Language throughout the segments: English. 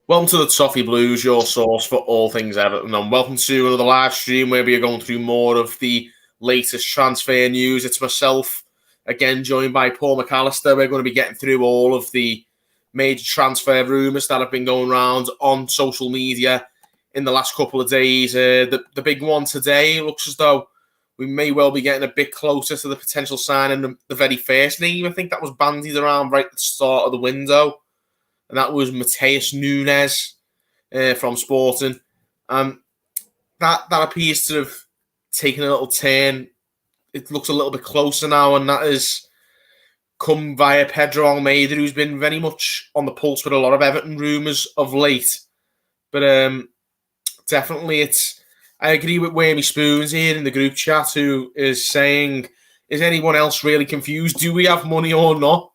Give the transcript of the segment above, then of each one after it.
Welcome to the Toffee Blues, your source for all things Everton, and welcome to another live stream where we are going through more of the latest transfer news. It's myself, again, joined by Paul McAllister. We're going to be getting through all of the major transfer rumours that have been going around on social media in the last couple of days. The big one today looks as though we may well be getting a bit closer to the potential signing of the very first name. I think that was bandied around right at the start of the window, and that was Nunes from Sporting. That appears to have taken a little turn. It looks a little bit closer now, and that has come via Pedro Almeida, who's been very much on the pulse with a lot of Everton rumours of late. But definitely, I agree with Wormy Spoons here in the group chat, who is saying, is anyone else really confused? Do we have money or not?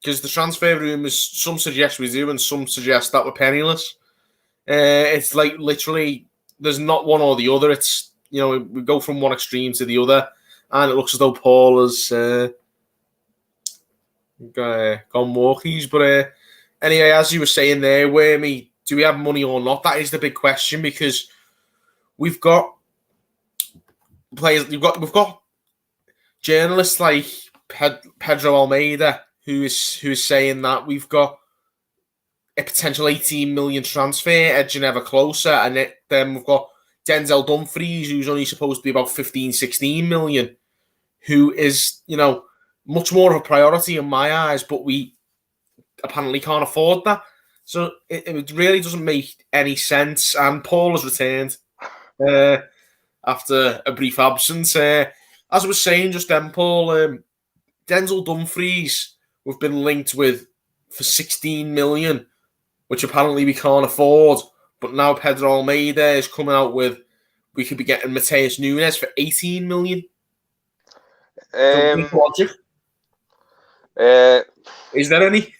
Because the transfer rumours, some suggest we do and some suggest that we're penniless. It's like literally there's not one or the other. It's, we go from one extreme to the other, and it looks as though Paul has gone walkies. But anyway, as you were saying there, Wormy, do we have money or not? That is the big question, because we've got players, we've got journalists like Pedro Almeida, who is saying that we've got a potential 18 million transfer edging ever closer, and then we've got Denzel Dumfries, who's only supposed to be about 15, 16 million, who is, much more of a priority in my eyes, but we apparently can't afford that. So it really doesn't make any sense. And Paul has returned after a brief absence. As I was saying just then, Paul, Denzel Dumfries, we've been linked with for 16 million, which apparently we can't afford. But now Pedro Almeida is coming out with, we could be getting Mateus Nunes for 18 million. Logic? Is there any?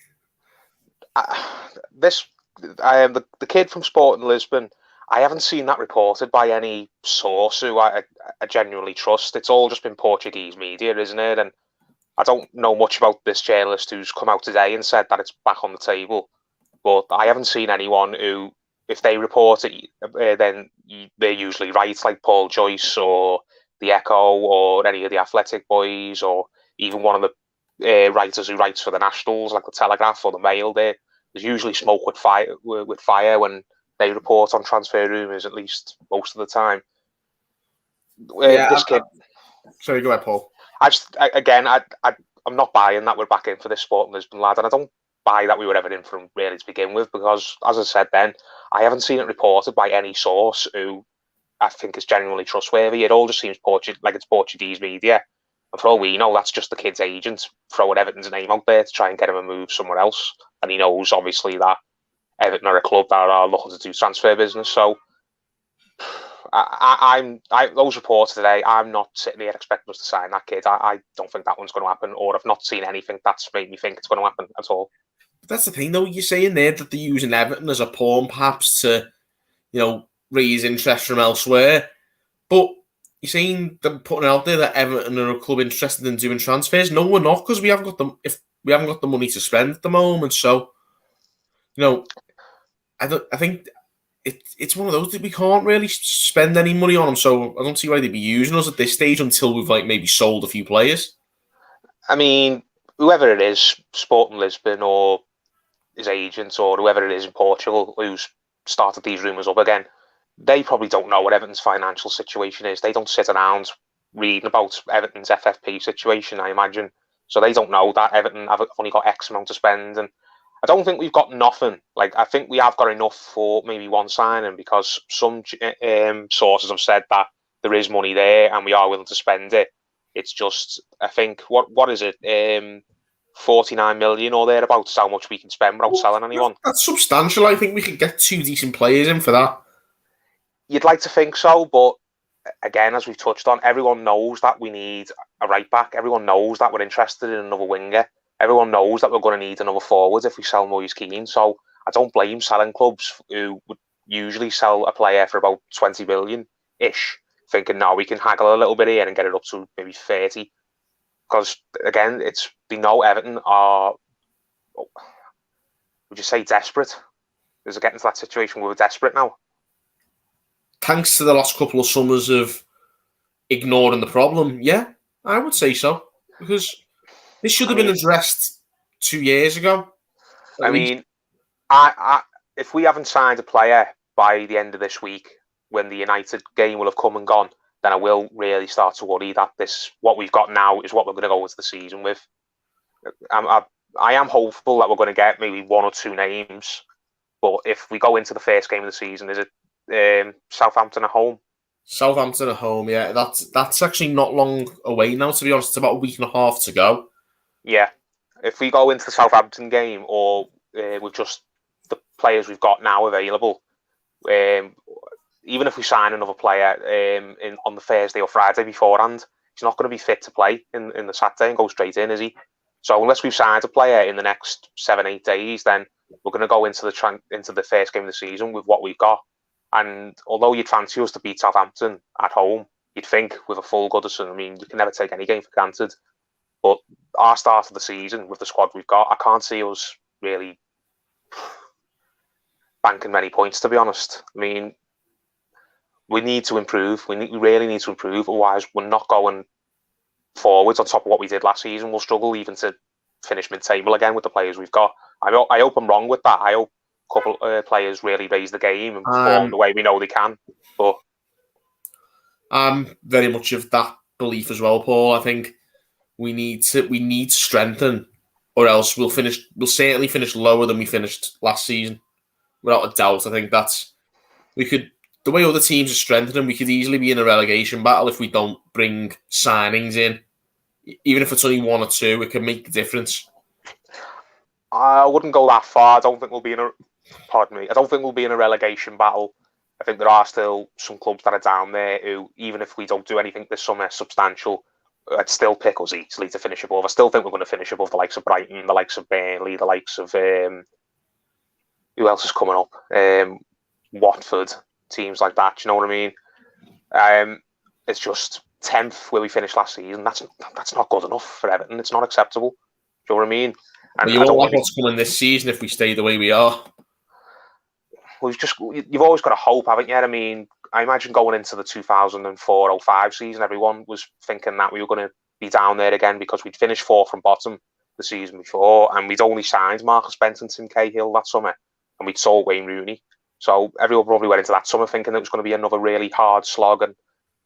The kid from Sporting Lisbon, I haven't seen that reported by any source who I genuinely trust. It's all just been Portuguese media, isn't it? And I don't know much about this journalist who's come out today and said that it's back on the table. But I haven't seen anyone who, if they report it, then they're usually right, like Paul Joyce or the Echo or any of the Athletic boys, or even one of the writers who writes for the Nationals, like the Telegraph or the Mail. There's usually smoke with fire when they report on transfer rumours, at least most of the time. Sorry, go ahead, Paul. I'm not buying that we're back in for this Sporting Lisbon lad, and I don't buy that we were ever in for him really to begin with, because, as I said then, I haven't seen it reported by any source who I think is genuinely trustworthy. It all just seems like it's Portuguese media, and for all we know, that's just the kid's agent throwing Everton's name out there to try and get him a move somewhere else. And he knows, obviously, that Everton are a club that are looking to do transfer business. So those reports today, I'm not sitting here expecting us to sign that kid. I don't think that one's going to happen, or I've not seen anything that's made me think it's going to happen at all. That's the thing, though. You're saying there that they're using Everton as a pawn, perhaps, to, raise interest from elsewhere. But you're saying they're putting out there that Everton are a club interested in doing transfers. No, we're not, because we haven't got them. If we haven't got the money to spend at the moment, so I think it's one of those that we can't really spend any money on them. So I don't see why they'd be using us at this stage until we've maybe sold a few players. I mean, whoever it is, Sporting Lisbon or his agent or whoever it is in Portugal who's started these rumours up again, they probably don't know what Everton's financial situation is. They don't sit around reading about Everton's FFP situation, I imagine. So they don't know that Everton have only got X amount to spend. And I don't think we've got nothing. I think we have got enough for maybe one signing, because some sources have said that there is money there and we are willing to spend it. It's just, I think, what is it? 49 million or thereabouts, how much we can spend without selling anyone. That's substantial. I think we could get 2 decent players in for that. You'd like to think so, but again, as we've touched on, everyone knows that we need a right back. Everyone knows that we're interested in another winger. Everyone knows that we're going to need another forward if we sell Moise Keane. So I don't blame selling clubs who would usually sell a player for about 20 million-ish, thinking, no, we can haggle a little bit here and get it up to maybe 30. Because, again, we know Everton are, would you say, desperate? Is it getting to that situation where we're desperate now? Thanks to the last couple of summers of ignoring the problem, yeah, I would say so. Because this should have been addressed 2 years ago. I mean, I if we haven't signed a player by the end of this week, when the United game will have come and gone, then I will really start to worry that what we've got now is what we're going to go into the season with. I am hopeful that we're going to get maybe 1 or 2 names, but if we go into the first game of the season, is it Southampton at home? Southampton at home, yeah. That's actually not long away now, to be honest. It's about a week and a half to go. Yeah. If we go into the Southampton game, or with just the players we've got now available, even if we sign another player on the Thursday or Friday beforehand, he's not going to be fit to play in the Saturday and go straight in, is he? So unless we've signed a player in the next 7-8 days, then we're going to go into the first game of the season with what we've got. And although you'd fancy us to beat Southampton at home, you'd think with a full Goodison, I mean, you can never take any game for granted. But our start of the season with the squad we've got, I can't see us really banking many points, to be honest. I mean, we need to improve. We really need to improve. Otherwise, we're not going forwards on top of what we did last season. We'll struggle even to finish mid-table again with the players we've got. I hope I'm wrong with that. I hope a couple of players really raise the game and perform the way we know they can. But I'm very much of that belief as well, Paul. I think we need to strengthen, or else we'll certainly finish lower than we finished last season, without a doubt. I think the way other teams are strengthening, we could easily be in a relegation battle if we don't bring signings in. Even if it's only 1 or 2, it can make the difference. I wouldn't go that far. I don't think we'll be in a relegation battle. I think there are still some clubs that are down there who, even if we don't do anything this summer substantial, I'd still pick us easily to finish above. I still think we're going to finish above the likes of Brighton, the likes of Burnley, the likes of who else is coming up? Watford, teams like that. Do you know what I mean? It's just 10th where we finished last season. That's not good enough for Everton. It's not acceptable. Do you know what I mean? And you won't like what's coming this season if we stay the way we are. You've always got to hope, haven't you? I mean, I imagine going into the 2004-05 season, everyone was thinking that we were going to be down there again because we'd finished 4th from bottom the season before, and we'd only signed Marcus Bent and Tim Cahill that summer, and we'd sold Wayne Rooney. So everyone probably went into that summer thinking it was going to be another really hard slog and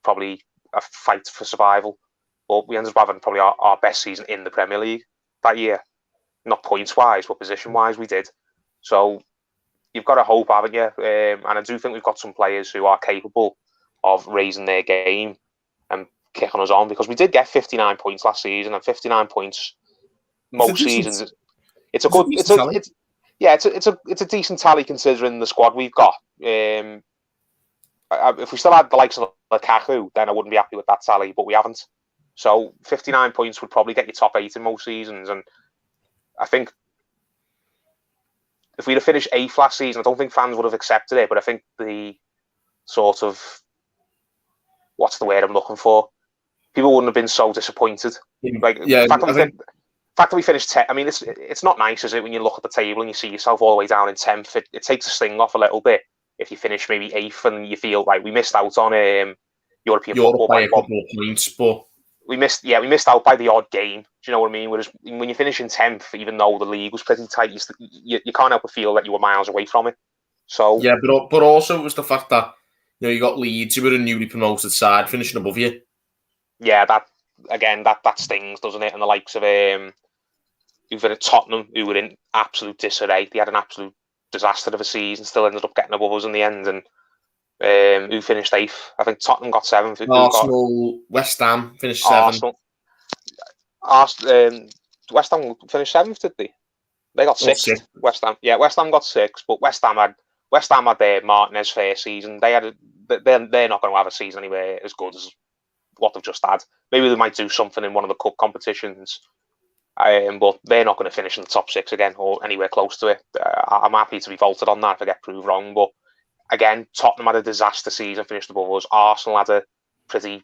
probably a fight for survival. But we ended up having probably our best season in the Premier League that year. Not points-wise, but position-wise, we did. So you've got to hope, haven't you? And I do think we've got some players who are capable of raising their game and kicking us on, because we did get 59 points last season, and 59 points most seasons. It's a decent tally considering the squad we've got. If we still had the likes of Lukaku, then I wouldn't be happy with that tally, but we haven't. So 59 points would probably get you top 8 in most seasons, and I think if we'd have finished 8th last season, I don't think fans would have accepted it, but I think the sort of, what's the word I'm looking for? People wouldn't have been so disappointed. The fact that we finished 10th, I mean, it's not nice, is it, when you look at the table and you see yourself all the way down in 10th? It takes the sting off a little bit if you finish maybe 8th and you feel like we missed out on European football by a couple of points, but we missed out by the odd game. Do you know what I mean? Whereas when you finish in 10th, even though the league was pretty tight, you can't help but feel that you were miles away from it. So yeah, but also it was the fact that you got Leeds, who were a newly promoted side, finishing above you. Yeah, that stings, doesn't it? And the likes of who've been at Tottenham, who were in absolute disarray. They had an absolute disaster of a season, still ended up getting above us in the end, and who finished 8th? I think Tottenham got 7th. Arsenal, West Ham finished 7th. West Ham finished 7th, did they? They got 6th. West Ham, yeah, West Ham got 6th, but West Ham had their Martinez first season. They're not going to have a season anywhere as good as what they've just had. Maybe they might do something in one of the cup competitions, but they're not going to finish in the top 6 again or anywhere close to it. I'm happy to be vaulted on that if I get proved wrong, but again, Tottenham had a disaster season, finished above us. Arsenal had a pretty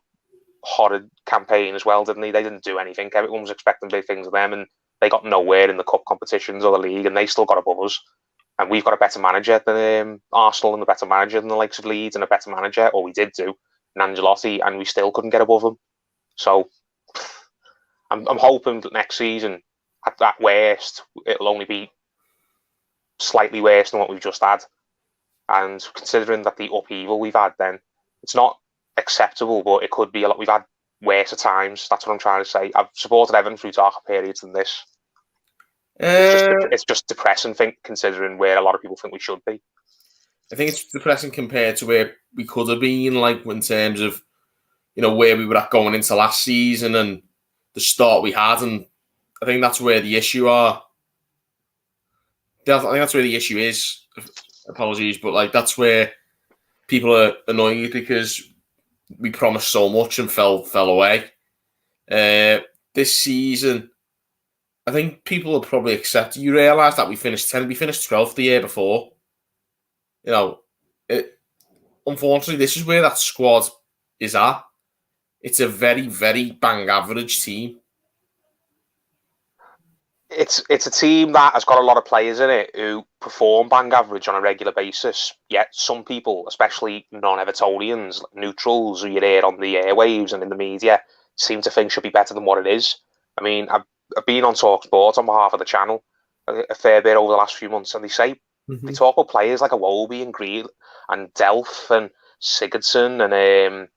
horrid campaign as well, didn't they? They didn't do anything. Everyone was expecting big things of them, and they got nowhere in the cup competitions or the league, and they still got above us. and we've got a better manager than Arsenal, and a better manager than the likes of Leeds, and a better manager, or we did do, in Ancelotti, and we still couldn't get above him. So I'm hoping that next season, at worst, it'll only be slightly worse than what we've just had. And considering that the upheaval we've had, then it's not acceptable, but it could be a lot. We've had worse at times. That's what I'm trying to say. I've supported Everton through darker periods than this. It's just depressing, considering where a lot of people think we should be. I think it's depressing compared to where we could have been, like in terms of, you know, where we were at going into last season and the start we had, and I think that's where the issue are. I think that's where the issue is. Apologies, but like that's where people are annoyed because we promised so much and fell away. This season, I think people will probably accept. You realise that we finished 10th, we finished 12th the year before. You know, unfortunately, this is where that squad is at. It's a very, very bang average team. It's a team that has got a lot of players in it who perform bang average on a regular basis. Yet some people, especially non-Evertonians, neutrals who you hear on the airwaves and in the media, seem to think should be better than what it is. I mean, I've been on TalkSport on behalf of the channel a fair bit over the last few months, and they talk about players like Iwobi and Green and Delph and Sigurdsson and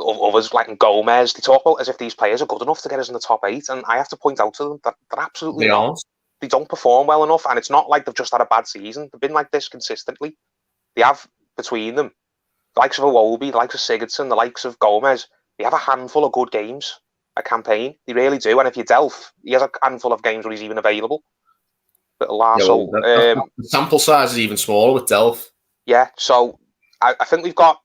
others like Gomez. They talk about as if these players are good enough to get us in the top 8, and I have to point out to them that they're absolutely not. They don't perform well enough, and it's not like they've just had a bad season. They've been like this consistently. They have, between them, the likes of Iwobi, the likes of Sigurdsson, the likes of Gomez, they have a handful of good games a campaign. They really do. And if you Delph, he has a handful of games where he's even available. Little arsehole. The sample size is even smaller with Delph. Yeah, so I think we've got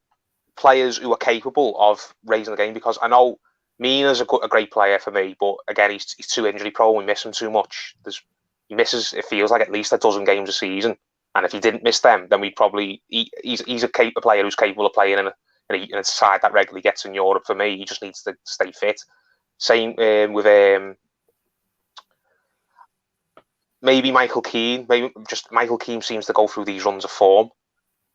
players who are capable of raising the game, because I know Mina's a great player for me, but again, he's too injury prone. We miss him too much. He misses, it feels like, at least a dozen games a season, and if he didn't miss them, then we'd probably he's a player who's capable of playing in a side that regularly gets in Europe. For me, he just needs to stay fit. Same with maybe Michael Keane. Michael Keane seems to go through these runs of form.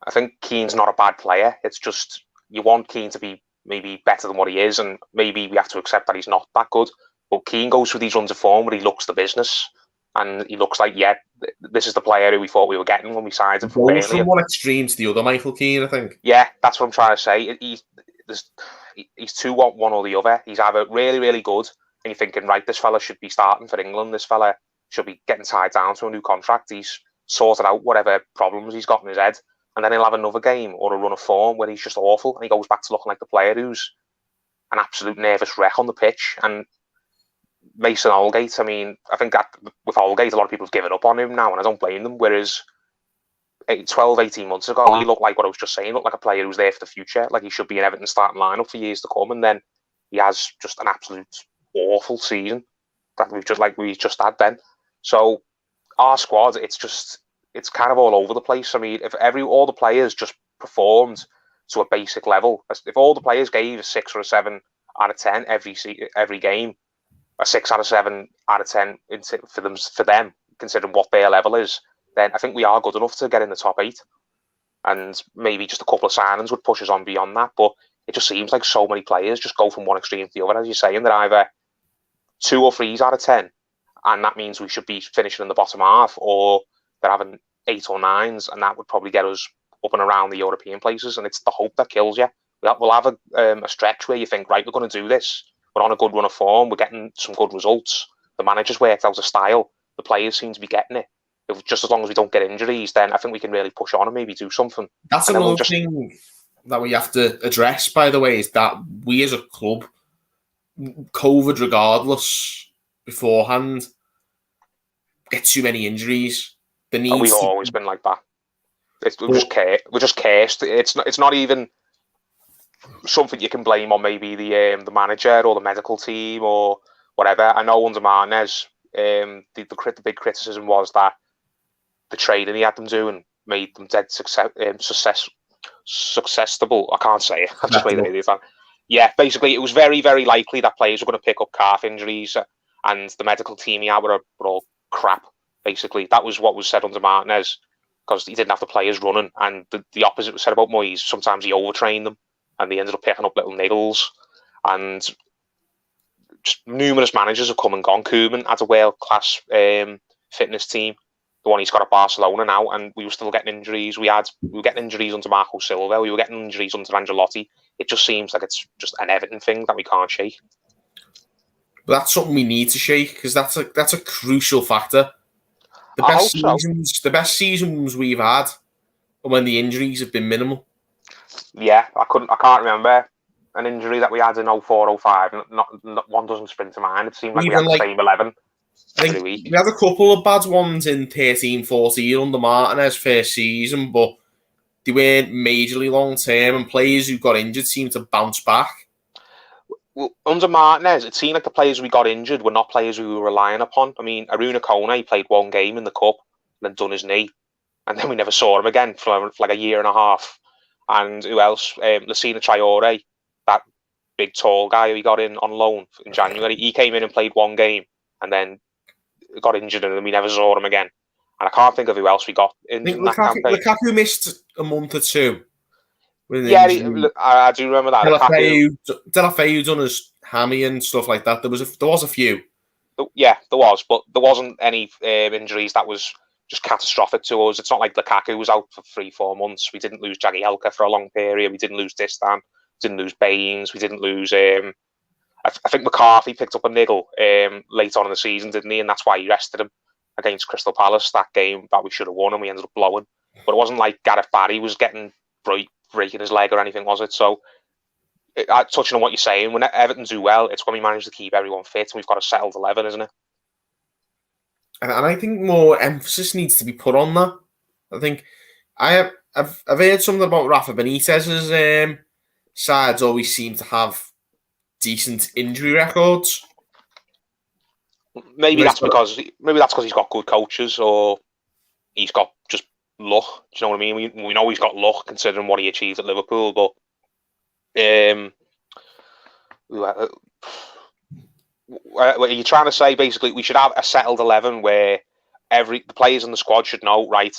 I think Keane's not a bad player. It's just you want Keane to be maybe better than what he is, and maybe we have to accept that he's not that good. But Keane goes through these runs of form where he looks the business, and he looks like, yeah, this is the player who we thought we were getting when we signed him. Goes from one extreme to the other, Michael Keane, I think. Yeah, that's what I'm trying to say. He's too one or the other. He's either really, really good, and you're thinking, right, this fella should be starting for England. This fella should be getting tied down to a new contract. He's sorted out whatever problems he's got in his head. And then he'll have another game or a run of form where he's just awful, and he goes back to looking like the player who's an absolute nervous wreck on the pitch. And Mason Holgate, I mean, I think that with Holgate, a lot of people have given up on him now, and I don't blame them. Whereas 12, 18 months ago, he looked like what I was just saying, looked like a player who's there for the future, like he should be in Everton starting lineup for years to come. And then he has just an absolute awful season that we just had then. So our squad, it's kind of all over the place. I mean, if all the players just performed to a basic level, if all the players gave a 6 or a 7 out of 10 every game, a 6 out of 7 out of 10 for them, considering what their level is, then I think we are good enough to get in the top 8. And maybe just a couple of signings would push us on beyond that. But it just seems like so many players just go from one extreme to the other, as you're saying. They're either 2 or 3s out of 10, and that means we should be finishing in the bottom half, or they're having 8 or 9s, and that would probably get us up and around the European places. And it's the hope that kills you. We'll have a stretch where you think, right, we're going to do this. We're on a good run of form. We're getting some good results. The manager's worked out a style. The players seem to be getting it. Just as long as we don't get injuries, then I think we can really push on and maybe do something. That's another thing that we have to address, by the way, is that we as a club, COVID regardless, beforehand, get too many injuries. We've always been like that. We're just cursed. It's not even something you can blame on maybe the manager or the medical team or whatever. I know under Martinez, the big criticism was that the training he had them doing made them dead successful. I can't say it. I've just made it. Yeah, basically, it was very, very likely that players were going to pick up calf injuries, and the medical team he had were all crap. basically. That was what was said under Martinez, because he didn't have the players running. And the opposite was said about Moyes. Sometimes he overtrained them, and they ended up picking up little niggles. And just numerous managers have come and gone. Koeman had a world-class fitness team, the one he's got at Barcelona now, and we were still getting injuries. We were getting injuries under Marco Silva. We were getting injuries under Ancelotti. It just seems like it's just an Everton thing that we can't shake. But that's something we need to shake, because that's a crucial factor. The best seasons we've had are when the injuries have been minimal. Yeah, I can't remember an injury that we had in 04-05. Not one doesn't spring to mind. It seemed like we had the same 11 every week. We had a couple of bad ones in 13-14 under Martinez first season, but they weren't majorly long term, and players who got injured seemed to bounce back. Well, under Martinez, it seemed like the players we got injured were not players we were relying upon. I mean, Aruna Kone played one game in the Cup and then done his knee, and then we never saw him again for like a year and a half. And who else? Lassina Traore, that big tall guy we got in on loan in January. He came in and played one game and then got injured, and then we never saw him again. And I can't think of who else we got in that campaign. Lukaku missed a month or two. Yeah, I do remember that. Delafeu done his hammy and stuff like that. There was a few. Yeah, there was, but there wasn't any injuries that was just catastrophic to us. It's not like Lukaku was out for 3-4 months. We didn't lose Jagielka for a long period. We didn't lose Distan. Didn't lose Baines. We didn't lose. I think McCarthy picked up a niggle late on in the season, didn't he? And that's why he rested him against Crystal Palace, that game that we should have won and we ended up blowing. But it wasn't like Gareth Barry was getting breaking his leg or anything, was it? So, touching on what you're saying, when Everton do well, it's when we manage to keep everyone fit, and we've got a settled 11, isn't it? And I think more emphasis needs to be put on that. I think I've heard something about Rafa Benitez's sides always seem to have decent injury records. Maybe that's because he's got good coaches, or he's got just luck. Do you know what I mean? We know he's got luck considering what he achieved at Liverpool, but what are you trying to say? Basically, we should have a settled 11 where the players in the squad should know, right,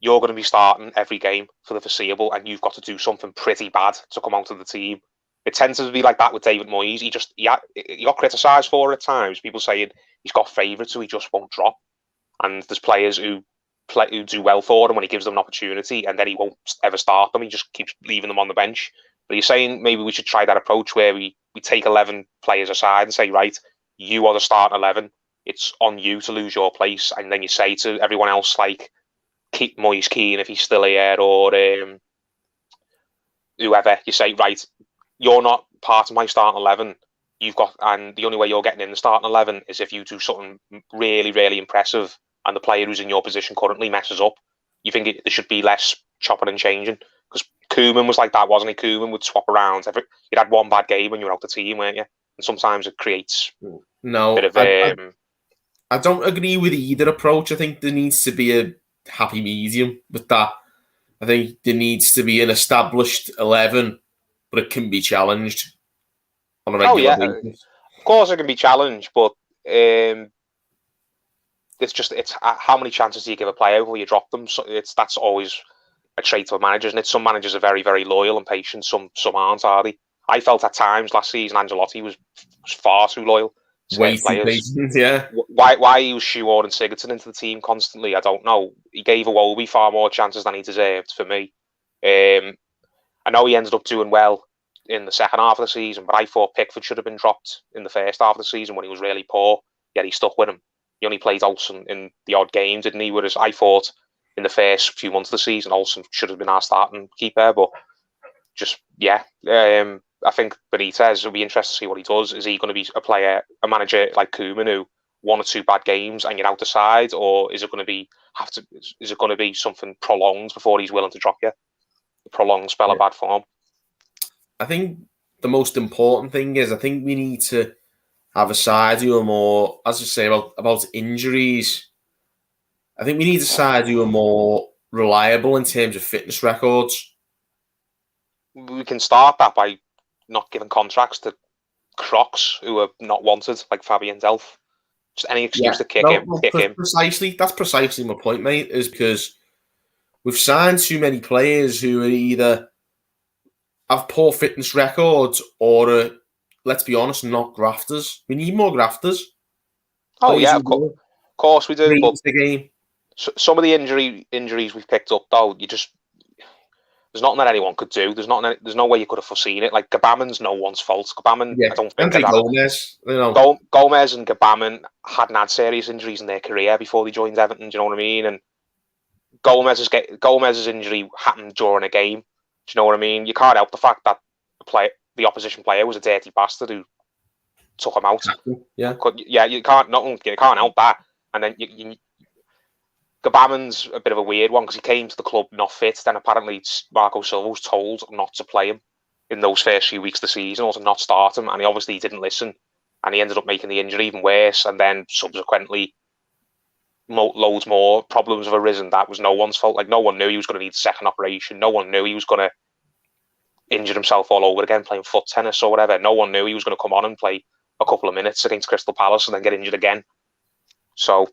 you're going to be starting every game for the foreseeable, and you've got to do something pretty bad to come onto the team. It tends to be like that with David Moyes. He got criticised for it at times. People saying he's got favourites, so he just won't drop. And there's players who do well for him when he gives them an opportunity, and then he won't ever start them. He just keeps leaving them on the bench. But you're saying maybe we should try that approach where we take 11 players aside and say, right, you are the starting 11. It's on you to lose your place. And then you say to everyone else, like, keep Moyes keen if he's still here, or whoever. You say, right, you're not part of my starting 11. And the only way you're getting in the starting 11 is if you do something really, really impressive and the player who's in your position currently messes up. You think there should be less chopping and changing? Because Koeman was like that, wasn't he? Koeman would swap around. You'd had one bad game when you were out the team, weren't you? And sometimes it creates a bit of I don't agree with either approach. I think there needs to be a happy medium with that. I think there needs to be an established 11, but it can be challenged on a regular basis. Of course it can be challenged, but it's how many chances do you give a player before you drop them? So that's always a trait of managers, and some managers are very, very loyal and patient. Some aren't, are they? I felt at times last season Ancelotti was far too loyal. Way too patient, yeah. Why he was shoehorning Sigurdsson into the team constantly, I don't know. He gave Iwobi far more chances than he deserved for me. I know he ended up doing well in the second half of the season, but I thought Pickford should have been dropped in the first half of the season when he was really poor, yet he stuck with him. He only played Olsen in the odd game, didn't he? Whereas I thought in the first few months of the season, Olsen should have been our starting keeper, but just, yeah. I think Benitez will be interested to see what he does. Is he going to be a manager like Koeman, who 1 or 2 bad games and you're out the side, or is it going to be something prolonged before he's willing to drop you? A prolonged spell of bad form. I think the most important thing is I think we need to have a side who are more, as I say about injuries. I think we need a side who are more reliable in terms of fitness records. We can start that by not giving contracts to crocs who are not wanted, like Fabian Delph. Just any excuse to kick him. That's precisely my point, mate, is because we've signed too many players who are either have poor fitness records or are, let's be honest, not grafters. We need more grafters. Oh, yeah, of course we do. But the game. Some of the injuries we've picked up, though, there's nothing that anyone could do. There's no way you could have foreseen it. Like, Gabaman's no one's fault. Gabaman, I don't think... Gomez, you know. Gomez and Gabaman hadn't had serious injuries in their career before they joined Everton, do you know what I mean? And Gomez's injury happened during a game. Do you know what I mean? You can't help the fact that the opposition player was a dirty bastard who took him out. Yeah, you can't help that. And then Gabaman's a bit of a weird one because he came to the club not fit. Then apparently Marco Silva was told not to play him in those first few weeks of the season, or to not start him, and he obviously didn't listen, and he ended up making the injury even worse. And then subsequently, loads more problems have arisen. That was no one's fault. Like, no one knew he was going to need a second operation. No one knew he was going to injure himself all over again playing foot tennis or whatever. No one knew he was going to come on and play a couple of minutes against Crystal Palace and then get injured again. So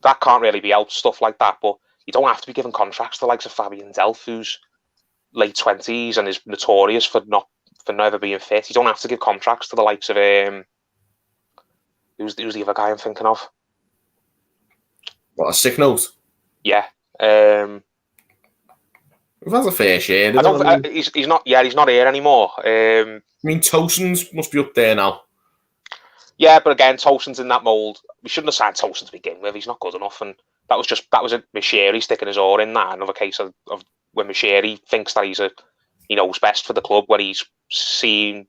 that can't really be helped, stuff like that. But you don't have to be given contracts to the likes of Fabian Delph, who's late 20s and is notorious for never being fit. You don't have to give contracts to the likes of who's the other guy I'm thinking of? What, a sick note? Yeah. That's a fair share. He's not here anymore. I mean, Towson's must be up there now. Yeah, but again, Towson's in that mould. We shouldn't have signed Towson to begin with. He's not good enough, and that was a Misheri sticking his oar in that. Another case of when Misheri thinks that he knows best for the club when he's seen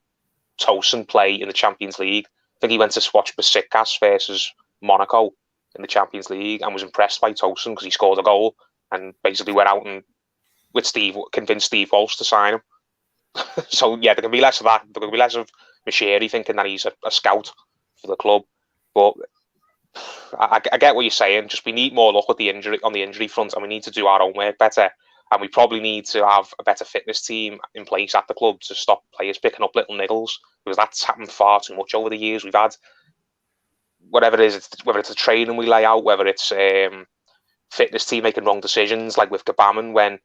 Towson play in the Champions League. I think he went to watch Besiktas versus Monaco in the Champions League and was impressed by Towson because he scored a goal and basically went out and convinced Steve Walsh to sign him. So yeah, there can be less of that. There can be less of Misheri thinking that he's a scout for the club. But I get what you're saying. Just we need more luck with the injury front, and we need to do our own work better. And we probably need to have a better fitness team in place at the club to stop players picking up little niggles, because that's happened far too much over the years. We've had whatever it is, whether it's a training we lay out, whether it's fitness team making wrong decisions, like with Gabaman when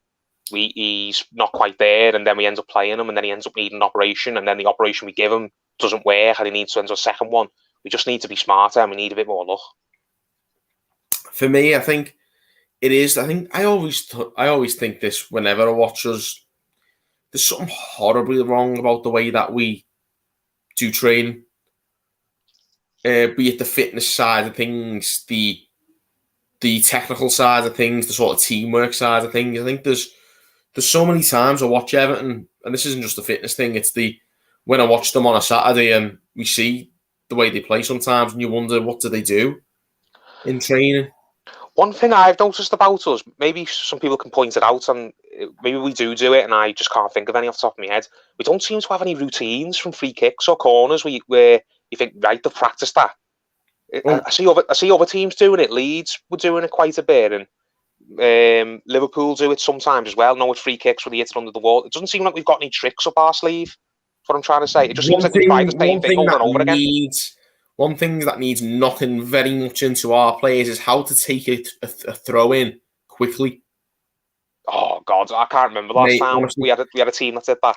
he's not quite there, and then we end up playing him, and then he ends up needing an operation, and then the operation we give him doesn't work, and he needs to enter a second one. We just need to be smarter, and we need a bit more luck. For me, I think it is. I always think this whenever I watch us. There's something horribly wrong about the way that we do training. Be it the fitness side of things, the technical side of things, the sort of teamwork side of things. I think there's so many times I watch Everton, and this isn't just a fitness thing. It's when I watch them on a Saturday and we see the way they play sometimes, and you wonder, what do they do in training? One thing I've noticed about us, maybe some people can point it out, and maybe we do it, and I just can't think of any off the top of my head. We don't seem to have any routines from free kicks or corners where you think, right, they've practiced that. I see other teams doing it. Leeds were doing it quite a bit, and Liverpool do it sometimes as well. No, it's free kicks where they hit it under the wall. It doesn't seem like we've got any tricks up our sleeve. That's what I'm trying to say. It just seems like we try the same thing over and over again. One thing that needs knocking very much into our players is how to take a throw in quickly. Oh God, I can't remember last time honestly, we had a team that did that.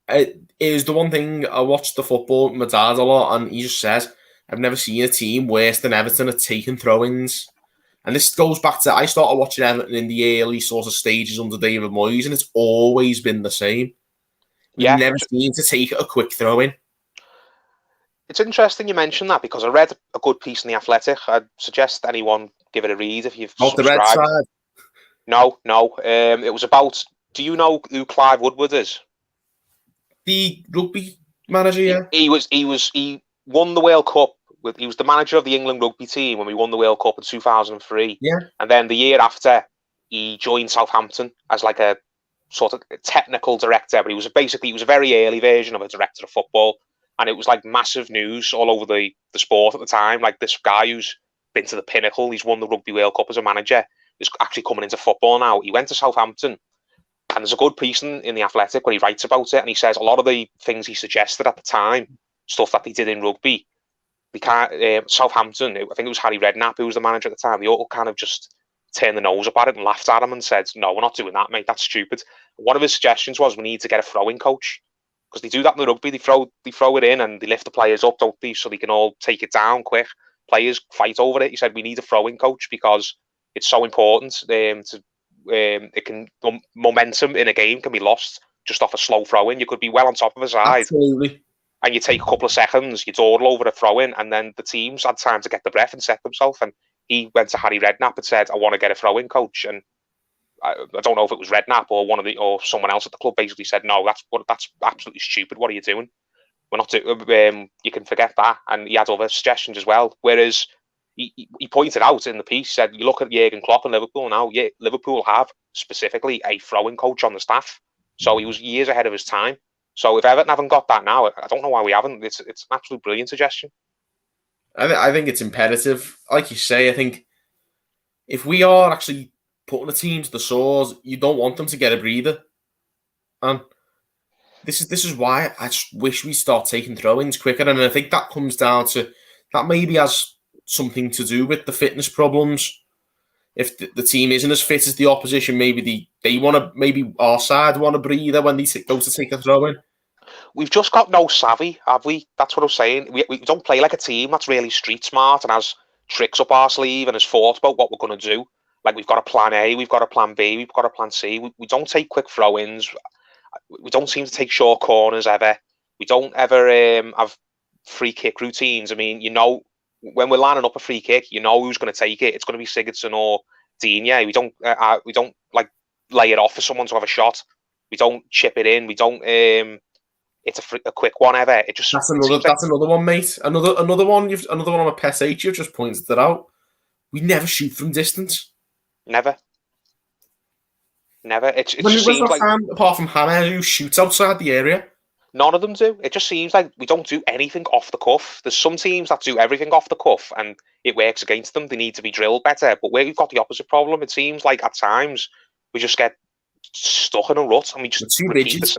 It is the one thing. I watched the football with my dad a lot, and he just says, I've never seen a team worse than Everton at taking throw-ins. And this goes back to, I started watching Everton in the early sort of stages under David Moyes, and it's always been the same. We've never seen to take a quick throw-in. It's interesting you mentioned that, because I read a good piece in The Athletic. I'd suggest anyone give it a read if you've subscribed. The red side? No. It was about, do you know who Clive Woodward is? The rugby manager, yeah. He won the World Cup. He was the manager of the England rugby team when we won the World Cup in 2003. Yeah. And then the year after, he joined Southampton as like a sort of technical director. But he was a very early version of a director of football. And it was like massive news all over the sport at the time. Like, this guy who's been to the pinnacle, he's won the Rugby World Cup as a manager, is actually coming into football now. He went to Southampton. And there's a good piece in The Athletic where he writes about it. And he says a lot of the things he suggested at the time, stuff that they did in rugby, they can't. Southampton, I think it was Harry Redknapp who was the manager at the time. They all kind of just turned the nose up at it and laughed at him and said, "No, we're not doing that, mate. That's stupid." One of his suggestions was we need to get a throwing coach, because they do that in the rugby. They throw it in and they lift the players up, don't they, so they can all take it down quick. Players fight over it. He said we need a throwing coach because it's so important. It can momentum in a game can be lost just off a slow throw in. You could be well on top of a side. Absolutely. And you take a couple of seconds, you dawdle over a throw-in, and then the teams had time to get the breath and set themselves. And he went to Harry Redknapp and said, "I want to get a throw-in coach." And I don't know if it was Redknapp or someone else at the club basically said, "No, that's absolutely stupid. What are you doing? We're not doing. You can forget that." And he had other suggestions as well. Whereas he pointed out in the piece, said, "You look at Jurgen Klopp and Liverpool now. Yeah, Liverpool have specifically a throwing coach on the staff, so he was years ahead of his time." So if Everton haven't got that now, I don't know why we haven't. It's an absolute brilliant suggestion. I think it's imperative. Like you say, I think if we are actually putting a team to the swords, you don't want them to get a breather. And this is why I just wish we start taking throw-ins quicker. And I think that comes down to that maybe has something to do with the fitness problems. If the team isn't as fit as the opposition, maybe they want to, maybe our side want a breather when they go to take a throw-in. We've just got no savvy, have we? That's what I'm saying. We don't play like a team that's really street smart and has tricks up our sleeve and has thought about what we're going to do. Like, we've got a plan A, we've got a plan B, we've got a plan C. We don't take quick throw-ins. We don't seem to take short corners ever. We don't ever have free kick routines. I mean, when we're lining up a free kick, you know who's going to take it. It's going to be Sigurdsson or Digne. We don't like lay it off for someone to have a shot. We don't chip it in. We don't. It's a quick one ever. It just that's another one, mate. Another one. Another one on a PES 8. You've just pointed that out. We never shoot from distance. Never. It just seems like time, apart from Hammer, who shoots outside the area. None of them do. It just seems like we don't do anything off the cuff. There's some teams that do everything off the cuff and it works against them. They need to be drilled better. But we've got the opposite problem. It seems like at times we just get stuck in a rut and we just repeat this.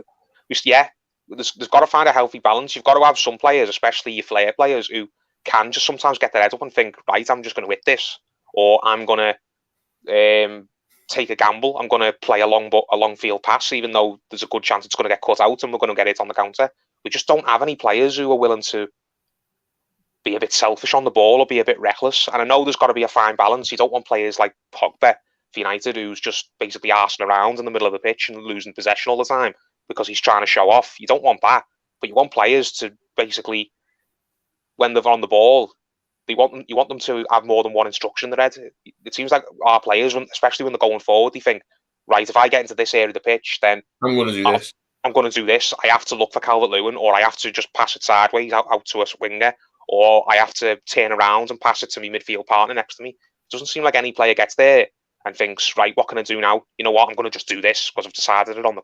There's got to find a healthy balance. You've got to have some players, especially your flair players, who can just sometimes get their head up and think, right, I'm just going to hit this, or I'm going to take a gamble. I'm going to play a long field pass, even though there's a good chance it's going to get cut out and we're going to get it on the counter. We just don't have any players who are willing to be a bit selfish on the ball or be a bit reckless. And I know there's got to be a fine balance. You don't want players like Pogba for United, who's just basically arsing around in the middle of the pitch and losing possession all the time because he's trying to show off. You don't want that. But you want players to basically, when they're on the ball, you want them to have more than one instruction in their head. It seems like our players, especially when they're going forward, they think, right, if I get into this area of the pitch, then I'm going to do this. I'm going to do this. I have to look for Calvert-Lewin, or I have to just pass it sideways out to a winger, or I have to turn around and pass it to my midfield partner next to me. It doesn't seem like any player gets there and thinks, right, what can I do now? You know what? I'm going to just do this because I've decided it on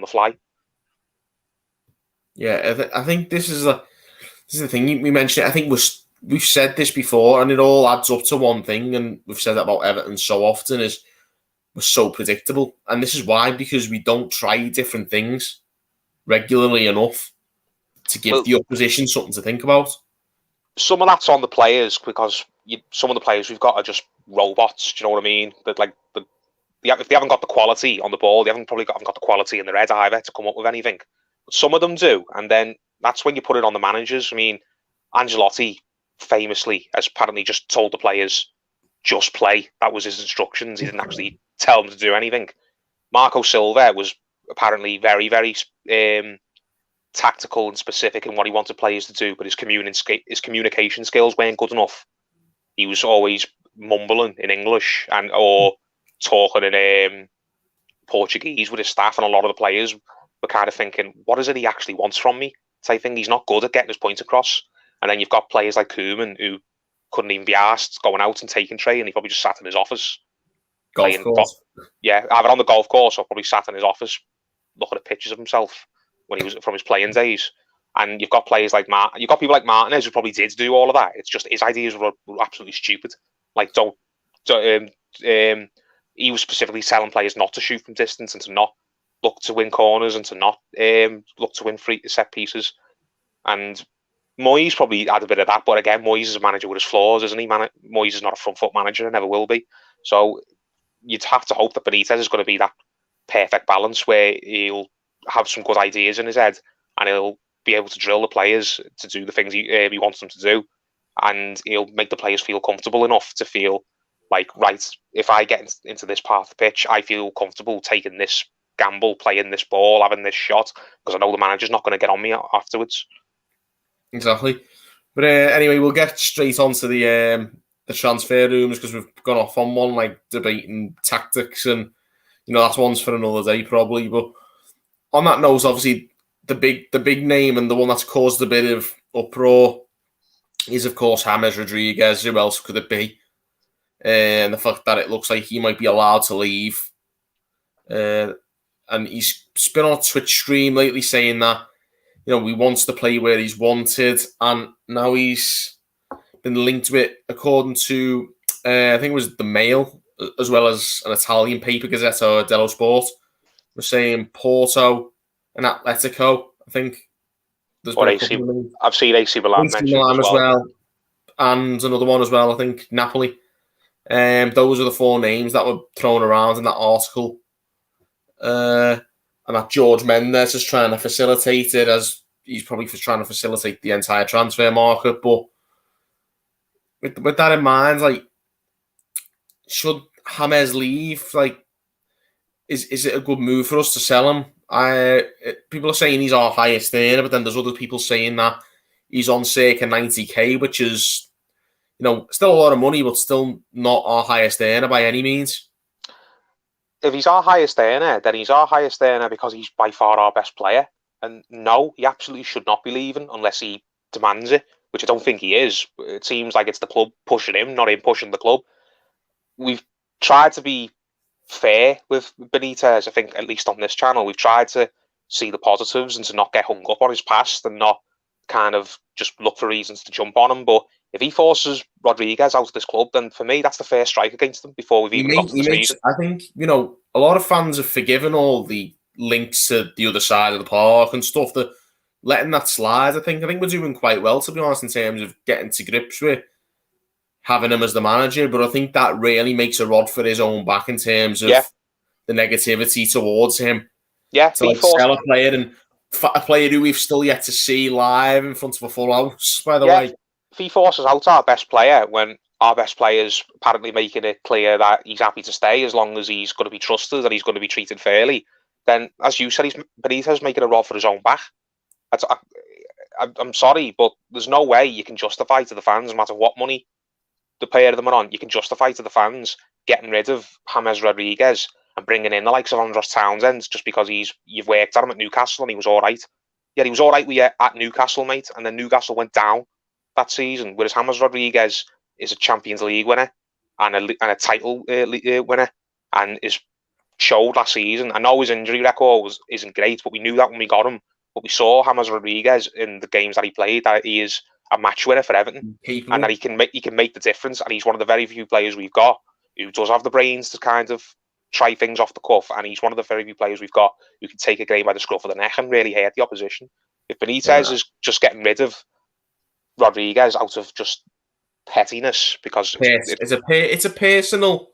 the fly. Yeah, I think this is the thing we mentioned. I think we've said this before, and it all adds up to one thing, and we've said that about Everton so often, is we're so predictable. And this is why, because we don't try different things regularly enough to give the opposition something to think about. Some of that's on the players, because some of the players we've got are just robots. Do you know what I mean? That if they haven't got the quality on the ball, they haven't got the quality in their head either to come up with anything. But some of them do, and then that's when you put it on the managers. I mean, Ancelotti famously has apparently just told the players, just play. That was his instructions. He didn't actually tell them to do anything. Marco Silva was apparently very, very tactical and specific in what he wanted players to do, but his communication skills weren't good enough. He was always mumbling in English or talking in Portuguese with his staff, and a lot of the players were kind of thinking, what is it he actually wants from me? Type thing. He's not good at getting his point across. And then you've got players like Koeman, who couldn't even be asked going out and taking trade, and he probably just sat in his office. Golf course. Either on the golf course or probably sat in his office looking at pictures of himself when he was from his playing days. And you've got players like you've got people like Martinez who probably did do all of that. It's just his ideas were absolutely stupid. Like, he was specifically telling players not to shoot from distance and to not look to win corners and to not look to win free set pieces. And Moyes probably had a bit of that, but again, Moyes is a manager with his flaws, isn't he? Moyes is not a front foot manager and never will be. So you'd have to hope that Benitez is going to be that perfect balance where he'll have some good ideas in his head and he'll be able to drill the players to do the things he wants them to do, and he'll make the players feel comfortable enough to feel like, right, if I get into this part of the pitch, I feel comfortable taking this gamble, playing this ball, having this shot, because I know the manager's not going to get on me afterwards. Exactly. But anyway, we'll get straight on to the transfer rooms, because we've gone off on one, like debating tactics, and that's one's for another day probably. But on that note, obviously the big name and the one that's caused a bit of uproar is, of course, James Rodriguez. Who else could it be? And the fact that it looks like he might be allowed to leave. And he's been on a Twitch stream lately saying that, he wants to play where he's wanted, and now he's been linked with, according to, I think it was the Mail, as well as an Italian paper, Gazzetta dello Sport, we're saying Porto and Atletico, I think. I've seen AC Milan mentioned as well. And another one as well, I think, Napoli. Those are the four names that were thrown around in that article. And that George Mendes is trying to facilitate it, as he's probably trying to facilitate the entire transfer market. But with that in mind, like, should James leave? Like, is it a good move for us to sell him? People are saying he's our highest earner, but then there's other people saying that he's on circa 90k, which is, still a lot of money, but still not our highest earner by any means. If he's our highest earner, then he's our highest earner because he's by far our best player. And no, he absolutely should not be leaving unless he demands it, which I don't think he is. It seems like it's the club pushing him, not him pushing the club. We've tried to be fair with Benitez, I think, at least on this channel. We've tried to see the positives and to not get hung up on his past and not kind of just look for reasons to jump on him. But if he forces Rodriguez out of this club, then for me, that's the first strike against him before we've even got to the season. I think, a lot of fans have forgiven all the links to the other side of the park and stuff, that letting that slide. I think we're doing quite well, to be honest, in terms of getting to grips with having him as the manager. But I think that really makes a rod for his own back in terms of the negativity towards him. Yeah, to sell a player, and a player who we've still yet to see live in front of a full house, by the way. If he forces out our best player when our best player's apparently making it clear that he's happy to stay as long as he's going to be trusted and he's going to be treated fairly, then, as you said, Benitez making a rod for his own back. I'm sorry, but there's no way you can justify to the fans, no matter what money the pair of them are on, you can justify to the fans getting rid of James Rodriguez and bringing in the likes of Andros Townsend just because you've worked at him at Newcastle and he was all right. Yeah, he was all right with you at Newcastle, mate, and then Newcastle went down that season, whereas James Rodriguez is a Champions League winner and a title winner, and is showed last season. I know his injury record isn't great, but we knew that when we got him. But we saw James Rodriguez in the games that he played that he is a match winner for Everton, and that he can make the difference. And he's one of the very few players we've got who does have the brains to kind of try things off the cuff. And he's one of the very few players we've got who can take a game by the scruff of the neck and really hurt the opposition. If Benitez is just getting rid of Rodriguez out of just pettiness, because it's a personal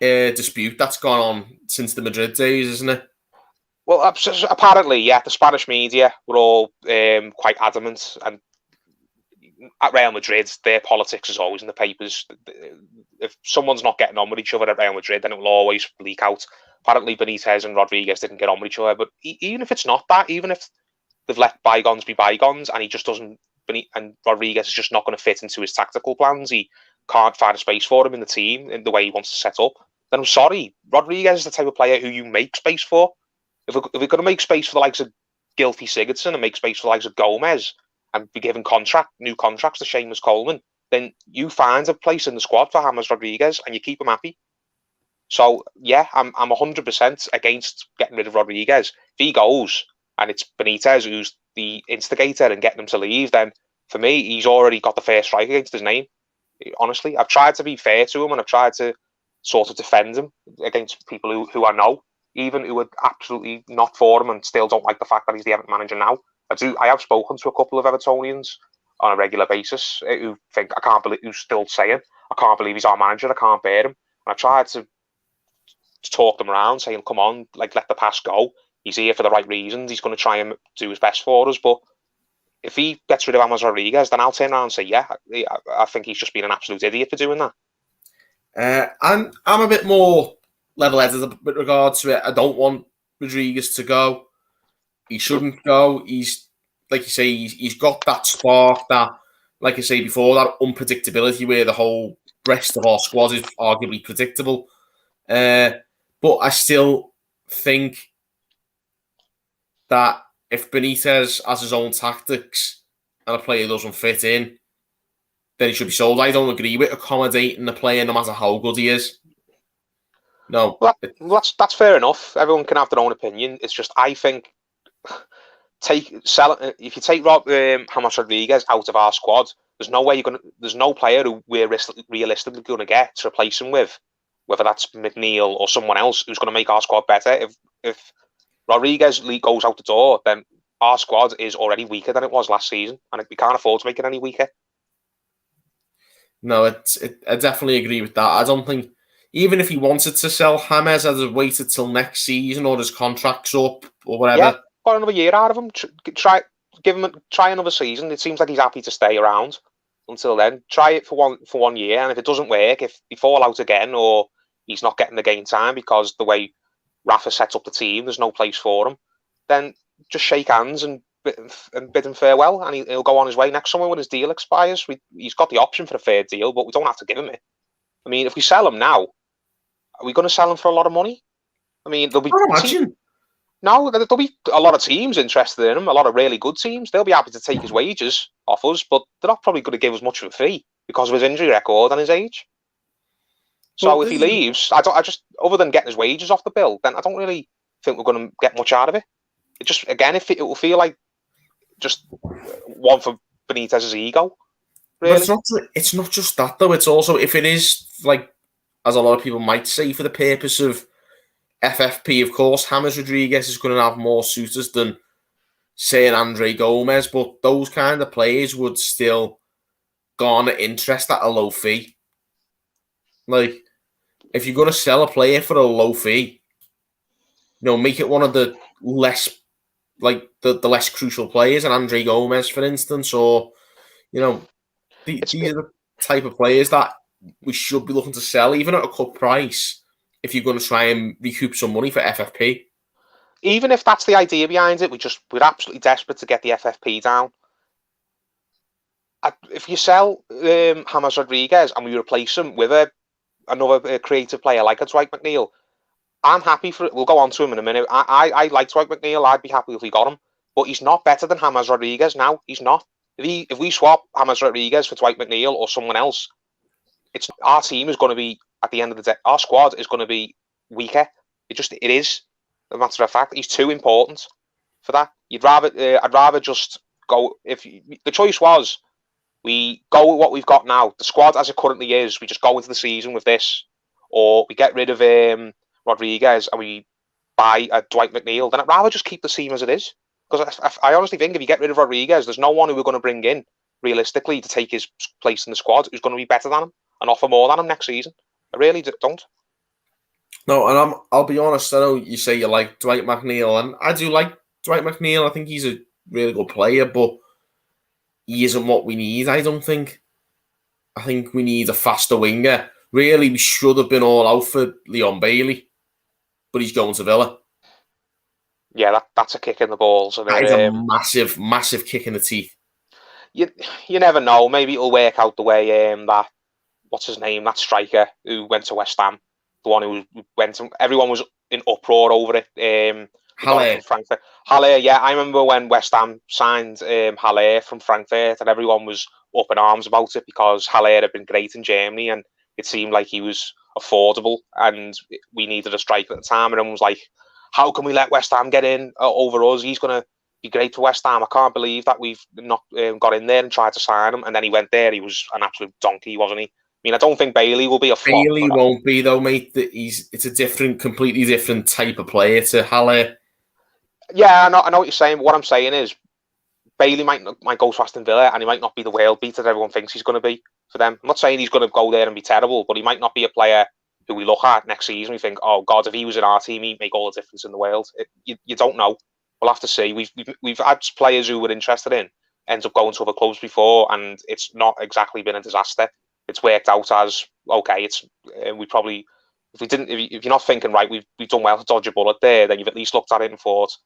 dispute that's gone on since the Madrid days, isn't it? Well, apparently, yeah, the Spanish media were all quite adamant, and at Real Madrid, their politics is always in the papers. If someone's not getting on with each other at Real Madrid, then it will always leak out. Apparently, Benitez and Rodriguez didn't get on with each other, but even if it's not that, even if they've let bygones be bygones, and he just doesn't, and Rodriguez is just not going to fit into his tactical plans, he can't find a space for him in the team in the way he wants to set up, then I'm sorry, Rodriguez is the type of player who you make space for. If we're going to make space for the likes of Gylfi Sigurdsson and make space for the likes of Gomez and be given new contracts to Seamus Coleman, then you find a place in the squad for James Rodriguez and you keep him happy. So, yeah, I'm 100% against getting rid of Rodriguez. If he goes and it's Benitez who's the instigator and getting him to leave, then for me, he's already got the first strike against his name. Honestly, I've tried to be fair to him and I've tried to sort of defend him against people who I know, even who are absolutely not for him and still don't like the fact that he's the Everton manager now. I have spoken to a couple of Evertonians on a regular basis who think, who's still saying, I can't believe he's our manager, I can't bear him. And I tried to talk them around, saying, come on, like, let the past go. He's here for the right reasons. He's going to try and do his best for us. But if he gets rid of James Rodriguez, then I'll turn around and say, yeah, I think he's just been an absolute idiot for doing that. I'm a bit more level-headed with regards to it. I don't want Rodriguez to go. He shouldn't go. He's, like you say, he's got that spark, that, like I say before, that unpredictability where the whole rest of our squad is arguably predictable. But I still think that if Benitez has his own tactics and a player doesn't fit in, then he should be sold. I don't agree with accommodating the player no matter how good he is. No. Well, that's fair enough. Everyone can have their own opinion. It's just, I think, if you take James Rodriguez out of our squad, there's no player who we're realistically going to get to replace him with, whether that's McNeil or someone else who's going to make our squad better. If Rodriguez goes out the door, then our squad is already weaker than it was last season, and we can't afford to make it any weaker. No, I definitely agree with that. I don't think, even if he wanted to sell James, I'd have waited till next season or his contract's up or whatever. Yeah, got another year out of him. Try another season. It seems like he's happy to stay around until then. Try it for one year, and if it doesn't work, if he fall out again or he's not getting the game time because the way Rafa sets up the team, there's no place for him, then just shake hands and bid him farewell, and he'll go on his way next summer when his deal expires. He's got the option for a fair deal, but we don't have to give him it. I mean, if we sell him now, are we going to sell him for a lot of money? I mean, there'll be there'll be a lot of teams interested in him, a lot of really good teams. They'll be happy to take his wages off us, but they're not probably going to give us much of a fee because of his injury record and his age. So if he leaves, I just other than getting his wages off the bill, then I don't really think we're going to get much out of it. It just, again, it will feel like just one for Benitez's ego. Really, but it's not just that though. It's also, if it is, like, as a lot of people might say, for the purpose of FFP, of course, James Rodriguez is going to have more suitors than, say, an Andre Gomez, but those kind of players would still garner interest at a low fee. Like, if you're going to sell a player for a low fee, make it one of the less, like, the less crucial players, an Andre Gomez, for instance, or, these are the type of players that we should be looking to sell, even at a cut price, if you're going to try and recoup some money for FFP. Even if that's the idea behind it, we're absolutely desperate to get the FFP down. If you sell James Rodriguez and we replace him with another creative player like a Dwight McNeil, I'm happy for it. We'll go on to him in a minute. I like Dwight McNeil. I'd be happy if we got him. But he's not better than James Rodriguez now. He's not. If we swap James Rodriguez for Dwight McNeil or someone else, our team is going to be, at the end of the day, our squad is going to be weaker. It is. A matter of fact, he's too important for that. I'd rather just go. If the choice was, we go with what we've got now, the squad as it currently is, we just go into the season with this, or we get rid of Rodriguez and we buy a Dwight McNeil, then I'd rather just keep the team as it is. Because I honestly think if you get rid of Rodriguez, there's no one who we're going to bring in, realistically, to take his place in the squad who's going to be better than him and offer more than him next season. I really don't. No, and I'll be honest, I know you say you like Dwight McNeil, and I do like Dwight McNeil. I think he's a really good player, but he isn't what we need, I don't think. I think we need a faster winger. Really, we should have been all out for Leon Bailey, but he's going to Villa. Yeah, that's a kick in the balls. That is a massive, massive kick in the teeth. You never know. Maybe it'll work out the way what's his name, that striker who went to West Ham, the one who went to, everyone was in uproar over it. Haller. Haller, yeah. I remember when West Ham signed Haller from Frankfurt, and everyone was up in arms about it because Haller had been great in Germany and it seemed like he was affordable and we needed a striker at the time. And everyone was like, how can we let West Ham get in over us? He's going to be great for West Ham. I can't believe that we've not got in there and tried to sign him. And then he went there. He was an absolute donkey, wasn't he? I mean, I don't think Bailey will be a flop. Bailey won't be, though, mate. It's a completely different type of player to Haller. Yeah, I know what you're saying. But what I'm saying is, Bailey might go to Aston Villa and he might not be the world beater that everyone thinks he's going to be for them. I'm not saying he's going to go there and be terrible, but he might not be a player who we look at next season. We think, oh God, if he was in our team, he'd make all the difference in the world. You don't know. We'll have to see. We've had players who we're interested in end up going to other clubs before, and it's not exactly been a disaster. It's worked out as okay. We probably if you're not thinking right, we've done well to dodge a bullet there. Then you've at least looked at it and thought,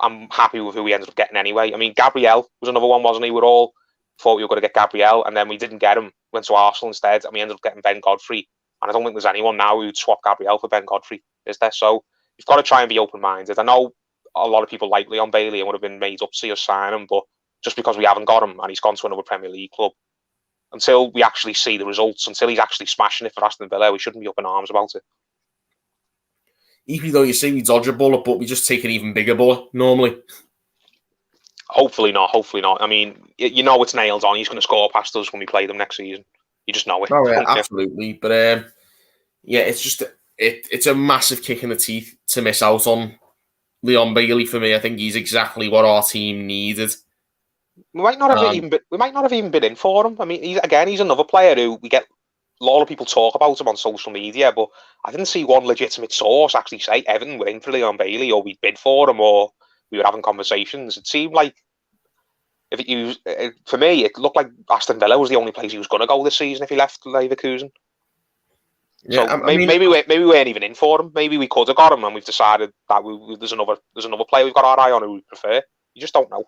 I'm happy with who we ended up getting anyway. I mean, Gabriel was another one, wasn't he? We're all thought we were going to get Gabriel, and then we didn't get him. Went to Arsenal instead, and we ended up getting Ben Godfrey. And I don't think there's anyone now who'd swap Gabriel for Ben Godfrey, is there? So you've got to try and be open-minded. I know a lot of people like Leon Bailey and would have been made up to see us sign him, but just because we haven't got him and he's gone to another Premier League club, until we actually see the results, until he's actually smashing it for Aston Villa, we shouldn't be up in arms about it. Even though you say we dodge a bullet, but we just take an even bigger bullet normally. Hopefully not. I mean, you know it's nailed on. He's going to score past us when we play them next season. You just know it. Oh, yeah, absolutely. But it's just it's a massive kick in the teeth to miss out on Leon Bailey for me. I think he's exactly what our team needed. We might not have even been in for him. I mean, he's another player who we get a lot of people talk about him on social media, but I didn't see one legitimate source actually say Everton were in for Leon Bailey, or we bid for him, or we were having conversations. It seemed like for me, it looked like Aston Villa was the only place he was going to go this season if he left Leverkusen. Yeah, so maybe we weren't even in for him. Maybe we could have got him, and we've decided that there's another player we've got our eye on who we prefer. You just don't know.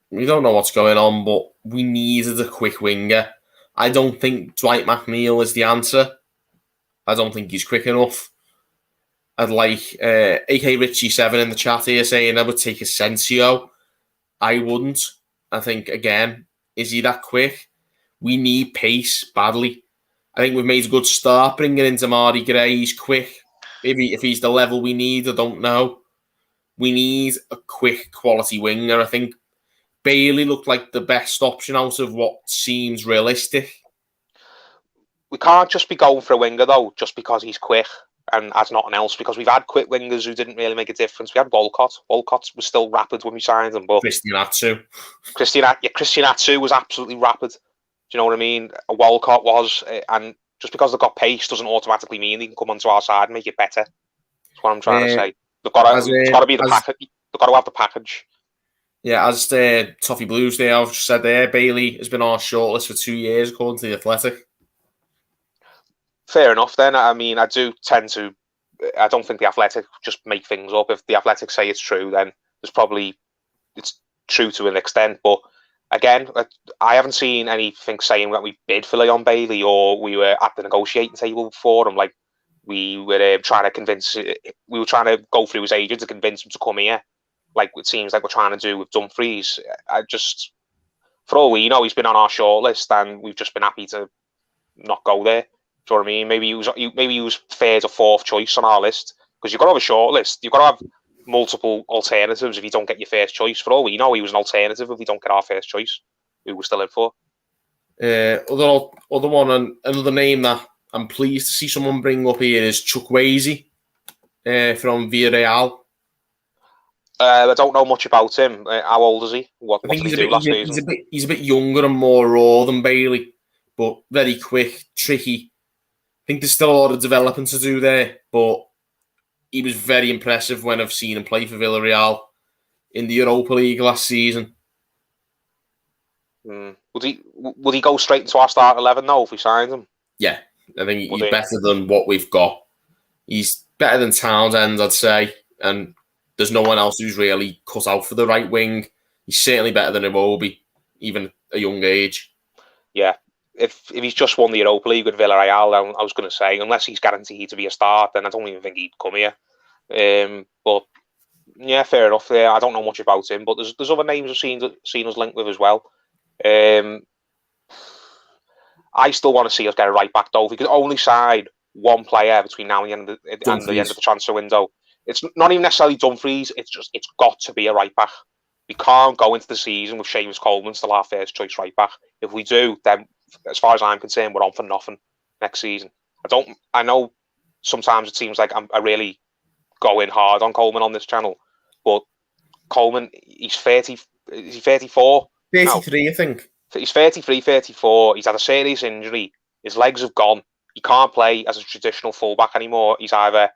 We don't know what's going on, but we needed a quick winger. I don't think Dwight McNeil is the answer. I don't think he's quick enough. I'd like AK Richie7 in the chat here saying I would take Asensio. I wouldn't. I think, again, is he that quick? We need pace badly. I think we've made a good start bringing in Damari Gray. He's quick. If he's the level we need, I don't know. We need a quick quality winger. I think Bailey looked like the best option out of what seems realistic. We can't just be going for a winger, though, just because he's quick and has nothing else, because we've had quick wingers who didn't really make a difference. We had Walcott. Walcott was still rapid when we signed him, but Christian Atsu was absolutely rapid. Do you know what I mean? Walcott was, and just because they've got pace doesn't automatically mean they can come onto our side and make it better. That's what I'm trying to say. They've got to be the package. They've got to have the package. Yeah, as the Toffee Blues there, I've just said there, Bailey has been on our shortlist for 2 years, according to The Athletic. Fair enough, then. I mean, I don't think The Athletic just make things up. If The Athletic say it's true, then it's true to an extent. But again, I haven't seen anything saying that we bid for Leon Bailey or we were at the negotiating table for him. Like, we were trying to go through his agent to convince him to come here. Like it seems like we're trying to do with Dumfries. For all we know, he's been on our shortlist, and we've just been happy to not go there. Do you know what I mean? Maybe he was third or fourth choice on our list, because you've got to have a shortlist. You've got to have multiple alternatives if you don't get your first choice. For all we know, he was an alternative if we don't get our first choice, who we're still in for. Other one, and another name that I'm pleased to see someone bring up here is Chukwueze from Villarreal. I don't know much about him. How old is he? What did he do last season? He's a bit younger and more raw than Bailey, but very quick, tricky. I think there's still a lot of development to do there, but he was very impressive when I've seen him play for Villarreal in the Europa League last season. Would he go straight into our start 11 though if we signed him? Yeah, I think he's better than what we've got. He's better than Townsend, I'd say, and there's no one else who's really cut out for the right wing. He's certainly better than Iwobi, even at a young age. Yeah, if he's just won the Europa League with Villarreal, I was going to say, unless he's guaranteed to be a start, then I don't even think he'd come here. But yeah, fair enough. I don't know much about him, but there's other names I've seen us linked with as well. I still want to see us get a right back though. If we could only sign one player between now and the end of the transfer window. It's not even necessarily Dumfries. It's got to be a right back. We can't go into the season with Seamus Coleman still our first choice right back. If we do, then as far as I'm concerned, we're on for nothing next season. I know sometimes it seems like I really going hard on Coleman on this channel, but Coleman, he's 30 Is he 34? 33, I think. He's 33, 34. He's had a serious injury. His legs have gone. He can't play as a traditional fullback anymore. He's either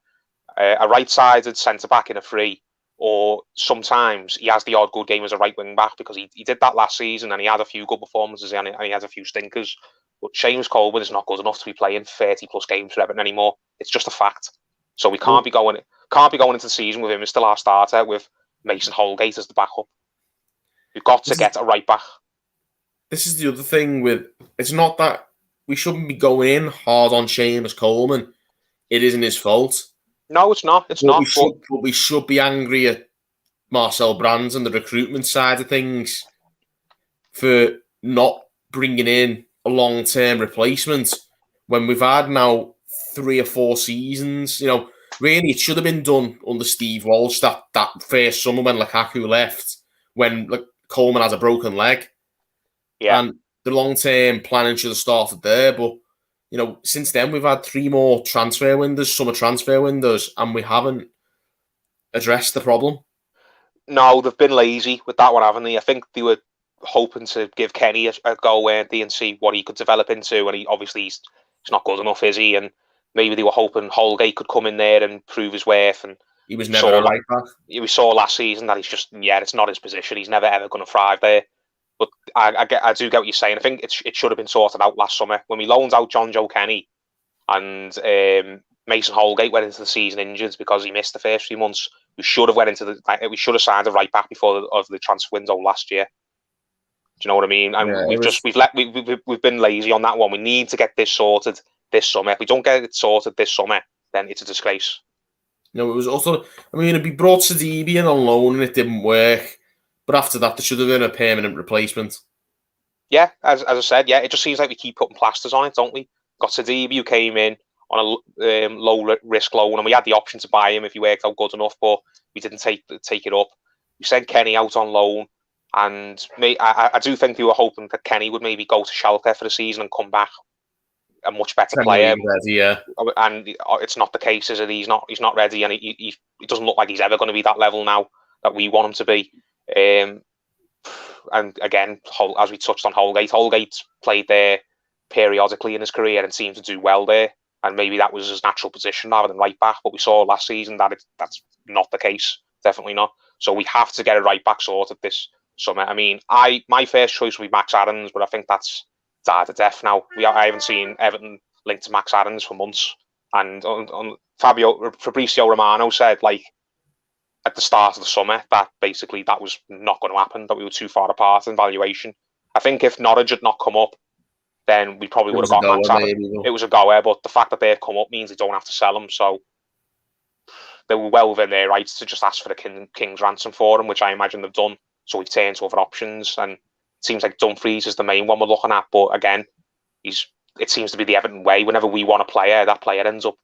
a right-sided centre-back in a free, or sometimes he has the odd good game as a right wing-back, because he did that last season and he had a few good performances and he had a few stinkers. But Seamus Coleman is not good enough to be playing 30-plus games for Everton anymore. It's just a fact. So we can't be going into the season with him as still our starter, with Mason Holgate as the backup. We've got to get a right-back. This is the other thing with... It's not that we shouldn't be going in hard on Seamus Coleman. It isn't his fault. No, it's not. But we should be angry at Marcel Brands and the recruitment side of things for not bringing in a long-term replacement when we've had now 3 or 4 seasons. You know, really, it should have been done under Steve Walsh that first summer when Lukaku left, when Coleman has a broken leg. Yeah. And the long-term planning should have started there. But, you know, since then, we've had 3 more summer transfer windows, and we haven't addressed the problem. No, they've been lazy with that one, haven't they? I think they were hoping to give Kenny a go, weren't they, and see what he could develop into. And he's not good enough, is he? And maybe they were hoping Holgate could come in there and prove his worth. And he was never a right back. We saw last season that it's not his position. He's never ever going to thrive there. But I do get what you're saying. I think it should have been sorted out last summer when we loaned out John Joe Kenny, and Mason Holgate went into the season injured because he missed the first few months. We should have signed a right back before the transfer window last year. Do you know what I mean? And we've been lazy on that one. We need to get this sorted this summer. If we don't get it sorted this summer, then it's a disgrace. No, it was also... I mean, we brought Sidibe in on loan and it didn't work. But after that, there should have been a permanent replacement. Yeah, as I said, it just seems like we keep putting plasters on it, don't we? Got Sidibe, who came in on a low-risk loan, and we had the option to buy him if he worked out good enough, but we didn't take it up. We sent Kenny out on loan, and I do think they were hoping that Kenny would maybe go to Schalke for the season and come back a much better player. Ready, yeah. And it's not the case, is it? He's not ready, and he doesn't look like he's ever going to be that level now that we want him to be. And again, as we touched on Holgate played there periodically in his career and seemed to do well there, and maybe that was his natural position rather than right back. But we saw last season that that's not the case, definitely not. So we have to get a right back sorted this summer. I mean, my first choice would be Max Aarons, but I think that's died to death now. I haven't seen Everton linked to Max Aarons for months, and Fabrizio Romano said at the start of the summer that basically that was not going to happen, that we were too far apart in valuation. I think if Norwich had not come up, then we probably would have got Max Aarons. It was a goer, but the fact that they've come up means they don't have to sell him, so they were well within their rights to just ask for the king's ransom for him, which I imagine they've done. So we've turned to other options, and it seems like Dumfries is the main one we're looking at, but again, it seems to be the Everton way. Whenever we want a player, that player ends up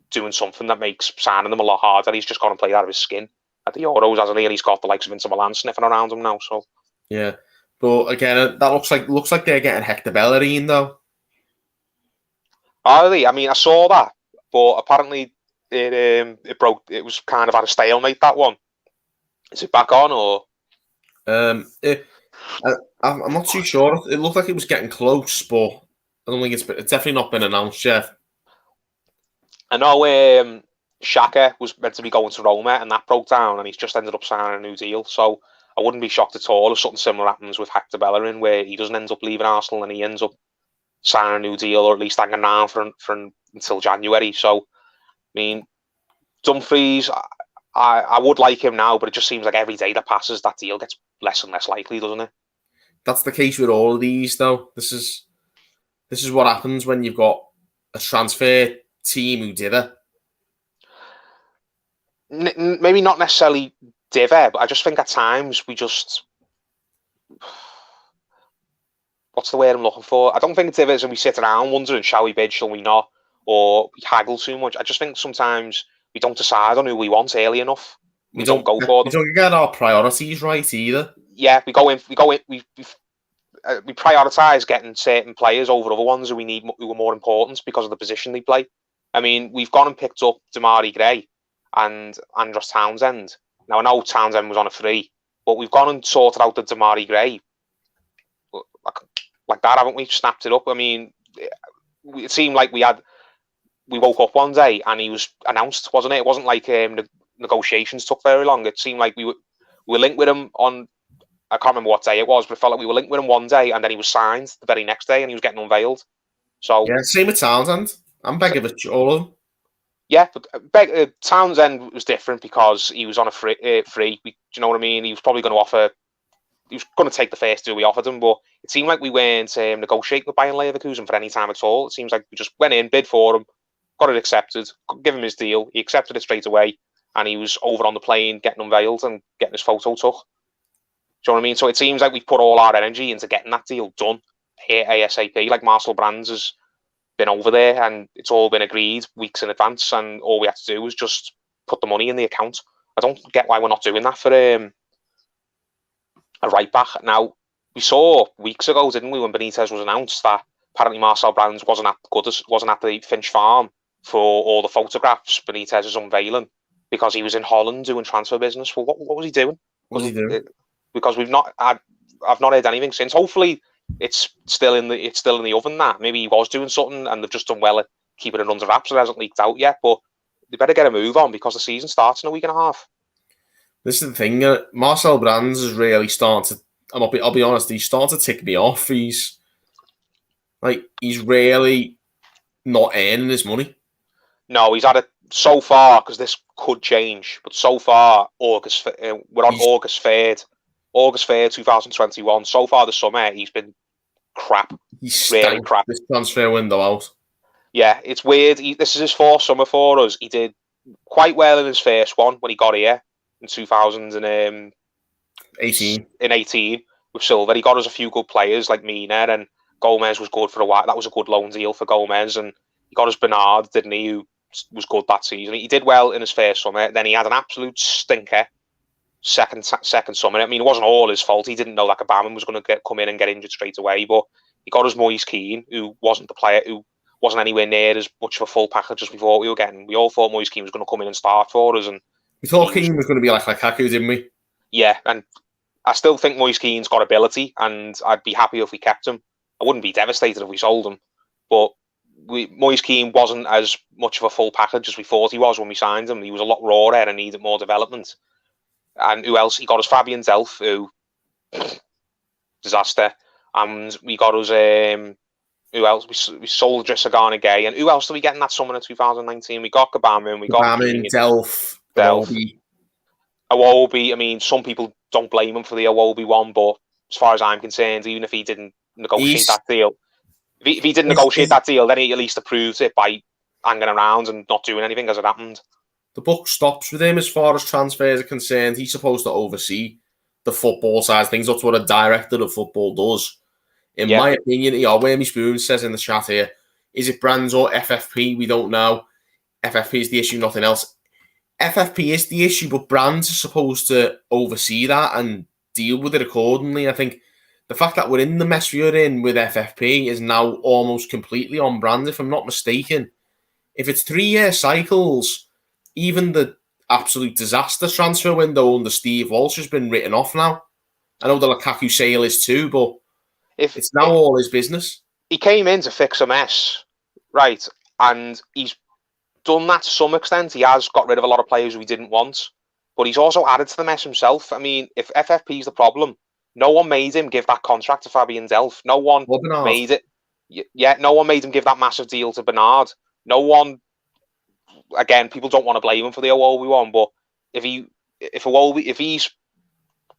doing something that makes signing them a lot harder. He's just gone and played out of his skin at the Euros, hasn't he? And he's got the likes of Inter Milan sniffing around him now. So yeah, but again, that looks like they're getting Hector Bellerin though. Are they? I mean, I saw that, but apparently it broke. It was kind of at a stalemate, that one. Is it back on or? I'm not too sure. It looked like it was getting close, but I don't think it's definitely not been announced yet. I know Xhaka was meant to be going to Roma, and that broke down, and he's just ended up signing a new deal. So I wouldn't be shocked at all if something similar happens with Hector Bellerin, where he doesn't end up leaving Arsenal and he ends up signing a new deal, or at least hanging around for until January. So, I mean, Dumfries, I would like him now, but it just seems like every day that passes, that deal gets less and less likely, doesn't it? That's the case with all of these, though. This is what happens when you've got a transfer team who did it. Maybe not necessarily diver, but I just think at times we just... What's the word I'm looking for? I don't think it's divers and we sit around wondering, shall we bid, shall we not? Or we haggle too much. I just think sometimes we don't decide on who we want early enough. We don't go for them. We don't get our priorities right either. Yeah, we prioritise getting certain players over other ones who are more important because of the position they play. I mean, we've gone and picked up Damari Gray and Andros Townsend. Now, I know Townsend was on a free, But we've gone and sorted out the Damari Gray like that, haven't we? Snapped it up. I mean, it seemed like we woke up one day and he was announced, wasn't it? It wasn't like negotiations took very long. It seemed like we were linked with him on, I can't remember what day it was, but it felt like we were linked with him one day and then he was signed the very next day and he was getting unveiled. So yeah, same with Townsend. I'm Begovic, all of them. Yeah, but Townsend was different because he was on a free. Do you know what I mean? He was probably going to offer. He was going to take the first deal we offered him, but it seemed like we weren't negotiating with Bayern Leverkusen for any time at all. It seems like we just went in, bid for him, got it accepted, give him his deal. He accepted it straight away, and he was over on the plane, getting unveiled and getting his photo took. Do you know what I mean? So it seems like we put all our energy into getting that deal done ASAP. Like Marcel Brands has been over there, and it's all been agreed weeks in advance, and all we had to do was just put the money in the account. I don't get why we're not doing that for a right back. Now, we saw weeks ago, didn't we, when Benitez was announced, that apparently Marcel Brands wasn't at the Finch Farm for all the photographs Benitez is unveiling because he was in Holland doing transfer business. Well, what was he doing? Because I've not heard anything since. Hopefully, it's still in the oven. That maybe he was doing something and they've just done well at keeping it under wraps. It hasn't leaked out yet, but they better get a move on because the season starts in a week and a half. This is the thing. Marcel Brands is really starting to. I'll be honest. He's starting to tick me off. He's really not earning his money. No, he's had it so far, because this could change. But so far, we're on August 3rd, 2021. So far this summer, he's been crap. He's really crap. This transfer window out. Yeah, it's weird. This is his fourth summer for us. He did quite well in his first one when he got here in 2018. In 18 with Silva, he got us a few good players like Mina, and Gomez was good for a while. That was a good loan deal for Gomez, and he got us Bernard, didn't he? Who was good that season. He did well in his first summer. Then he had an absolute stinker second summer. I mean, it wasn't all his fault. He didn't know that Aubameyang was going to come in and get injured straight away. But he got us Moise Keane, who wasn't the player, who wasn't anywhere near as much of a full package as we thought we were getting. We all thought Moise Keane was going to come in and start for us, and we thought Keane was going to be like Lukaku, didn't we? Yeah, and I still think Moise Keane's got ability, and I'd be happy if we kept him. I wouldn't be devastated if we sold him, but Moise Keane wasn't as much of a full package as we thought he was when we signed him. He was a lot rawer and needed more development. And who else? He got us Fabian Delph, who disaster. And we got us who else? We sold Drissagana Gay. And who else did we get in that summer of 2019? We got Aubameyang, we got Delph. Iwobi. I mean, some people don't blame him for the Iwobi one, but as far as I'm concerned, even if he didn't negotiate that deal, if he didn't negotiate that deal, then he at least approves it by hanging around and not doing anything as it happened. The buck stops with him as far as transfers are concerned. He's supposed to oversee the football side of things. That's what a director of football does. In my opinion, Wormy Spoon says in the chat here, is it Brands or FFP? We don't know. FFP is the issue, nothing else. FFP is the issue, but Brands are supposed to oversee that and deal with it accordingly. I think the fact that we're in the mess we're in with FFP is now almost completely on brand, if I'm not mistaken. If it's 3-year cycles, even the absolute disaster transfer window under Steve Walsh has been written off now. I know the Lukaku sale is too, but it's now all his business. He came in to fix a mess, right? And he's done that to some extent. He has got rid of a lot of players we didn't want, but he's also added to the mess himself. I mean, if FFP is the problem, no one made him give that contract to Fabian Delph. No one made it. Yeah, no one made him give that massive deal to Bernard. No one. Again, people don't want to blame him for the Iwobi one, but if he's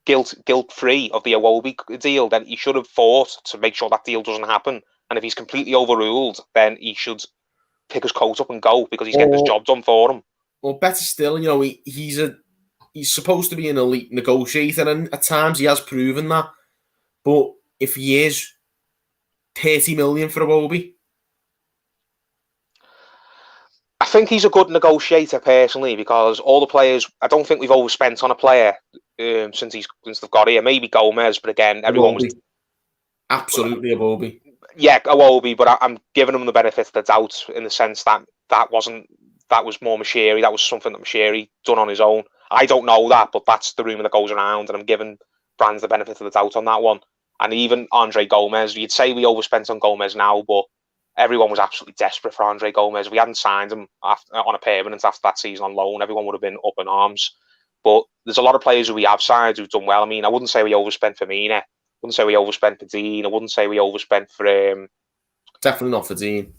guilt free of the Iwobi deal, then he should have fought to make sure that deal doesn't happen. And if he's completely overruled, then he should pick his coat up and go because he's getting his job done for him. Or better still, he's supposed to be an elite negotiator, and at times he has proven that. But if he is 30 million for Iwobi, I think he's a good negotiator personally, because all the players, I don't think we've overspent on a player since they've got here. Maybe Gomez, but again, everyone was absolutely Iwobi. Yeah, Iwobi, but I'm giving him the benefit of the doubt in the sense that that was more Mashiri. That was something that Mashiri done on his own. I don't know that, but that's the rumour that goes around, and I'm giving Brands the benefit of the doubt on that one. And even Andre Gomez, you'd say we overspent on Gomez now, but everyone was absolutely desperate for Andre Gomez. If we hadn't signed him on a permanent after that season on loan, everyone would have been up in arms. But there's a lot of players who we have signed who've done well. I mean, I wouldn't say we overspent for Mina. I wouldn't say we overspent for Dean. I wouldn't say we overspent for... Definitely not for Dean.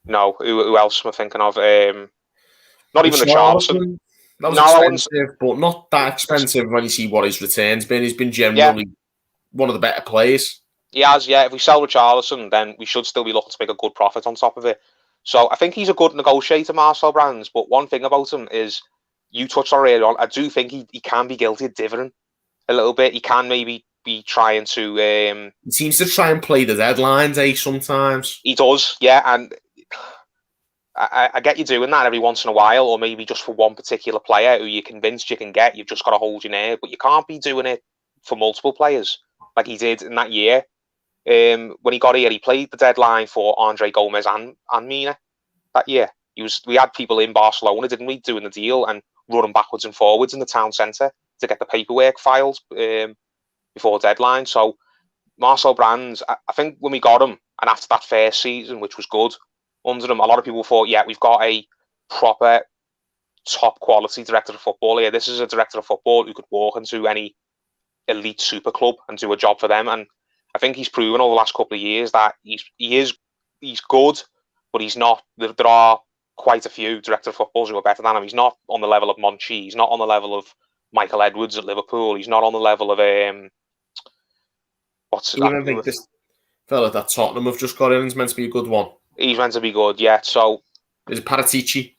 No, who else am I thinking of? Not even Richarlison. That was expensive, but not that expensive when you see what his return's been. He's been generally one of the better players. He has, yeah. If we sell Richarlison, then we should still be looking to make a good profit on top of it. So I think he's a good negotiator, Marcel Brands. But one thing about him is, you touched on earlier on, I do think he can be guilty of dithering a little bit. He can maybe be trying to... he seems to try and play the deadlines, sometimes. He does, yeah. And I get you doing that every once in a while, or maybe just for one particular player who you're convinced you can get. You've just got to hold your nerve. But you can't be doing it for multiple players like he did in that year. When he got here, he played the deadline for Andre Gomez and Mina that year. We had people in Barcelona, didn't we, doing the deal and running backwards and forwards in the town centre to get the paperwork filed before deadline. So Marcel Brands, I think when we got him, and after that first season, which was good under him, a lot of people thought, yeah, we've got a proper top quality director of football here. This is a director of football who could walk into any elite super club and do a job for them. And I think he's proven over the last couple of years that he's good, but he's not. There are quite a few director of footballs who are better than him. He's not on the level of Monchi. He's not on the level of Michael Edwards at Liverpool. He's not on the level of I think this fella that Tottenham have just got in is meant to be a good one. He's meant to be good, yeah. So is it Paratici?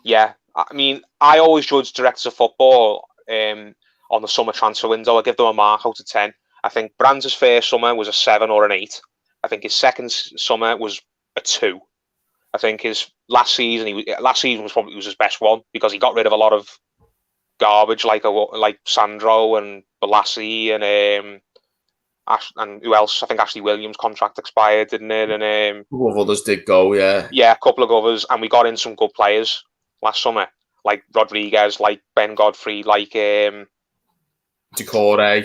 Yeah, I mean, I always judge directors of football on the summer transfer window. I give them a mark out of 10. I think Brands' first summer was a 7 or an 8. I think his second summer was a 2. I think his last season was probably his best one because he got rid of a lot of garbage like Sandro and Balassi and who else? I think Ashley Williams' contract expired, didn't it? And a couple of others did go, yeah. Yeah, a couple of others, and we got in some good players last summer, like Rodriguez, like Ben Godfrey, like Decore.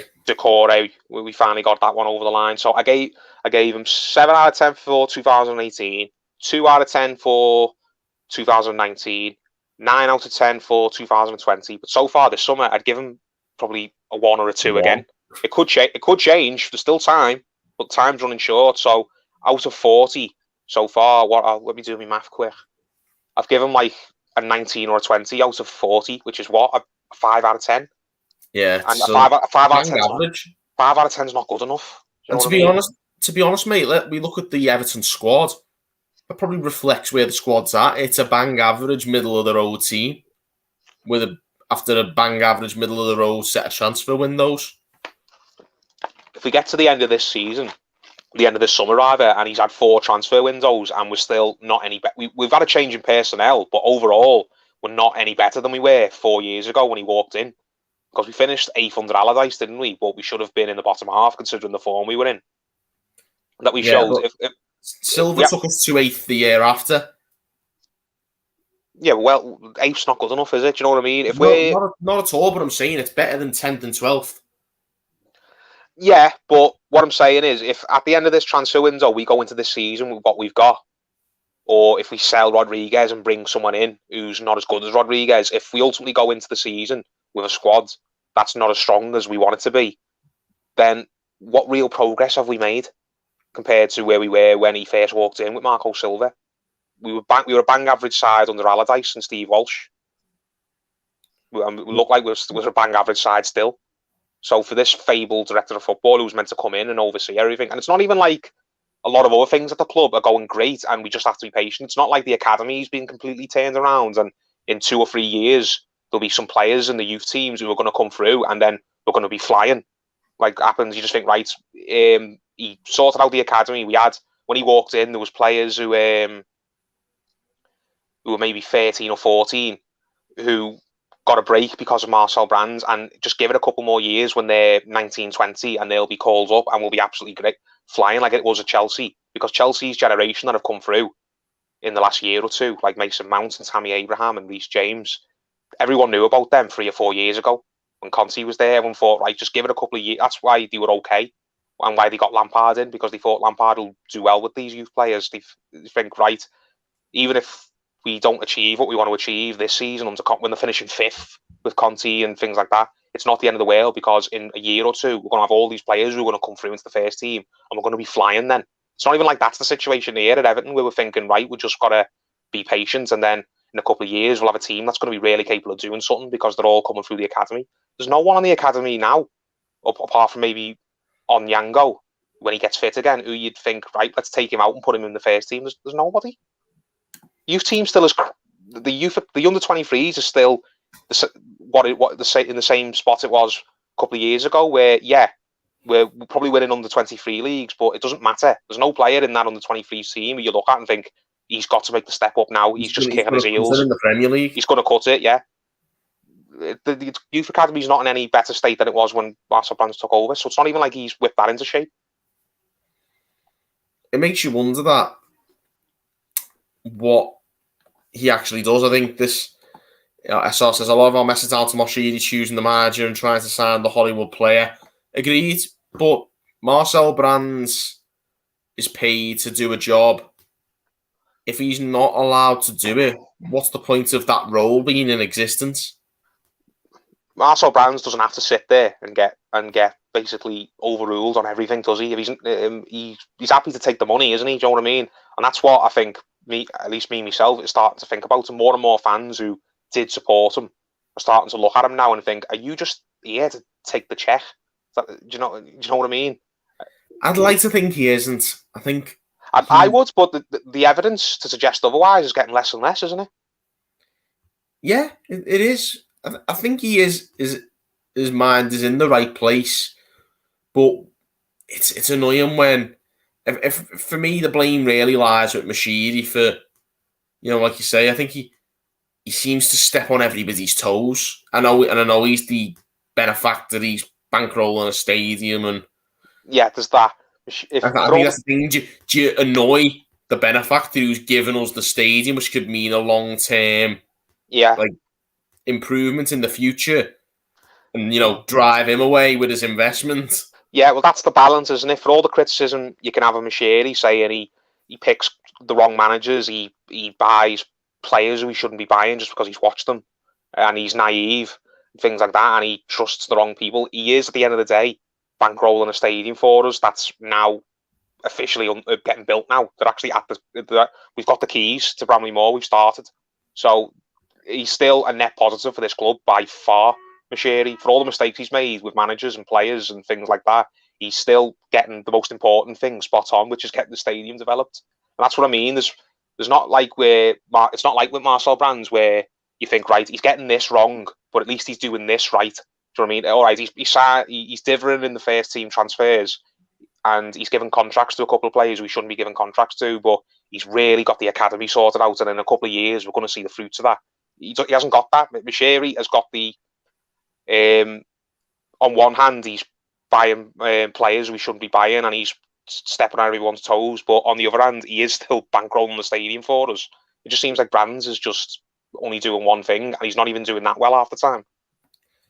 We finally got that one over the line. So I gave him 7 out of 10 for 2018, 2 out of 10 for 2019, 9 out of 10 for 2020. But so far this summer, I'd give him probably a 1 or a 2 again. It could change. There's still time, but time's running short. So out of 40 so far, let me do my math quick. I've given like a 19 or a 20 out of 40, which is what, a 5 out of 10. Yeah, and so 5 out of 10 average. 5 out of 10 is not good enough. And to be honest, mate, we look at the Everton squad. It probably reflects where the squad's at. It's a bang average, middle of the road team, after a bang average, middle of the road set of transfer windows. If we get to the end of this season, the end of this summer rather, and he's had 4 transfer windows and we're still not any better. We've had a change in personnel, but overall, we're not any better than we were 4 years ago when he walked in. Because we finished 8th under Allardyce, didn't we? But we should have been in the bottom half considering the form we were in. That we showed. Silva took us to 8th the year after. Yeah, well, 8th's not good enough, is it? Do you know what I mean? Not at all, but I'm saying it's better than 10th and 12th. Yeah, but what I'm saying is, if at the end of this transfer window we go into this season with what we've got, or if we sell Rodriguez and bring someone in who's not as good as Rodriguez, if we ultimately go into the season with a squad that's not as strong as we want it to be, then what real progress have we made compared to where we were when he first walked in with Marco Silva? We were a bang average side under Allardyce and Steve Walsh. We look like we're a bang average side still. So for this fabled director of football who's meant to come in and oversee everything, and it's not even like a lot of other things at the club are going great and we just have to be patient. It's not like the academy's been completely turned around and in 2 or 3 years there'll be some players in the youth teams who are going to come through and then they're going to be flying. Like happens, you just think, right, he sorted out the academy. We had, when he walked in, there was players who were maybe 13 or 14 who got a break because of Marcel Brands, and just give it a couple more years when they're 19, 20 and they'll be called up and will be absolutely great, flying like it was at Chelsea. Because Chelsea's generation that have come through in the last year or two, like Mason Mount and Tammy Abraham and Reece James, everyone knew about them 3 or 4 years ago when Conte was there. Everyone thought, right, just give it a couple of years. That's why they were okay and why they got Lampard in, because they thought Lampard will do well with these youth players. They think, right, even if we don't achieve what we want to achieve this season, when they're finishing 5th with Conte and things like that, it's not the end of the world, because in a year or two, we're going to have all these players who are going to come through into the first team and we're going to be flying then. It's not even like that's the situation here at Everton. We were thinking, right, we just got to be patient, and then in a couple of years, we'll have a team that's going to be really capable of doing something because they're all coming through the academy. There's no one on the academy now, apart from maybe Onyango, when he gets fit again, who you'd think, right, let's take him out and put him in the first team. There's nobody. Youth team still is the under 23s is still in the same spot it was a couple of years ago, where we're probably winning under 23 leagues, but it doesn't matter. There's no player in that under 23 team where you look at and think he's got to make the step up now. He's just kicking his heels in the Premier League. He's going to cut it, yeah. The youth academy is not in any better state than it was when Marcel Brands took over, so it's not even like he's whipped that into shape. It makes you wonder that what he actually does. I think this, SR says, a lot of our message out to Moshiri choosing the manager and trying to sign the Hollywood player. Agreed, but Marcel Brands is paid to do a job. If he's not allowed to do it, what's the point of that role being in existence? Marcel Brands doesn't have to sit there and get basically overruled on everything, does he? If he's happy to take the money, isn't he? Do you know what I mean? And that's what I think at least me myself is starting to think about. And more fans who did support him are starting to look at him now and think, are you just here to take the check? Do you know what I mean? I'd like to think he isn't. I would, but the evidence to suggest otherwise is getting less and less, isn't it? Yeah, it is. I think he is. His mind is in the right place, but it's annoying when, if for me, the blame really lies with Moshiri for, like you say. I think he seems to step on everybody's toes. I know he's the benefactor. He's bankrolling a stadium, and yeah, there's that. I think that's the thing. Do you annoy the benefactor who's given us the stadium, which could mean a long-term, improvement in the future, and drive him away with his investment? Yeah, well, that's the balance, isn't it? For all the criticism you can have of Moshiri saying he picks the wrong managers, he buys players who he shouldn't be buying just because he's watched them, and he's naive, things like that, and he trusts the wrong people. He is, at the end of the day, bankrolling a stadium for us that's now officially getting built now. They're actually we've got the keys to Bramley Moore. We've started. So he's still a net positive for this club by far, Moshiri. For all the mistakes he's made with managers and players and things like that, he's still getting the most important thing spot on, which is getting the stadium developed. And that's what I mean. There's not like it's not like with Marcel Brands where you think, right, he's getting this wrong, but at least he's doing this right. Do you know what I mean? All right, he's differing in the first team transfers, and he's given contracts to a couple of players who he shouldn't be giving contracts to, but he's really got the academy sorted out, and in a couple of years, we're going to see the fruits of that. He hasn't got that. Moshiri has got the... on one hand, he's buying players who he shouldn't be buying, and he's stepping on everyone's toes, but on the other hand, he is still bankrolling the stadium for us. It just seems like Brands is just only doing one thing, and he's not even doing that well half the time.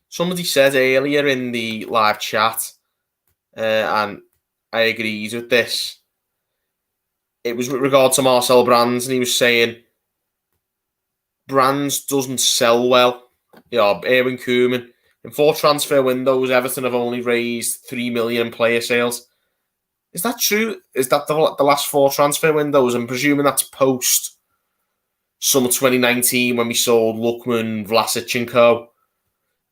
Somebody said earlier in the live chat, and I agreed with this, it was with regard to Marcel Brands, and he was saying Brands doesn't sell well. Erwin Koeman, in 4 transfer windows, Everton have only raised 3 million in player sales. Is that true? Is that the last 4 transfer windows? I'm presuming that's post summer 2019 when we sold Lookman, Vlasic and co.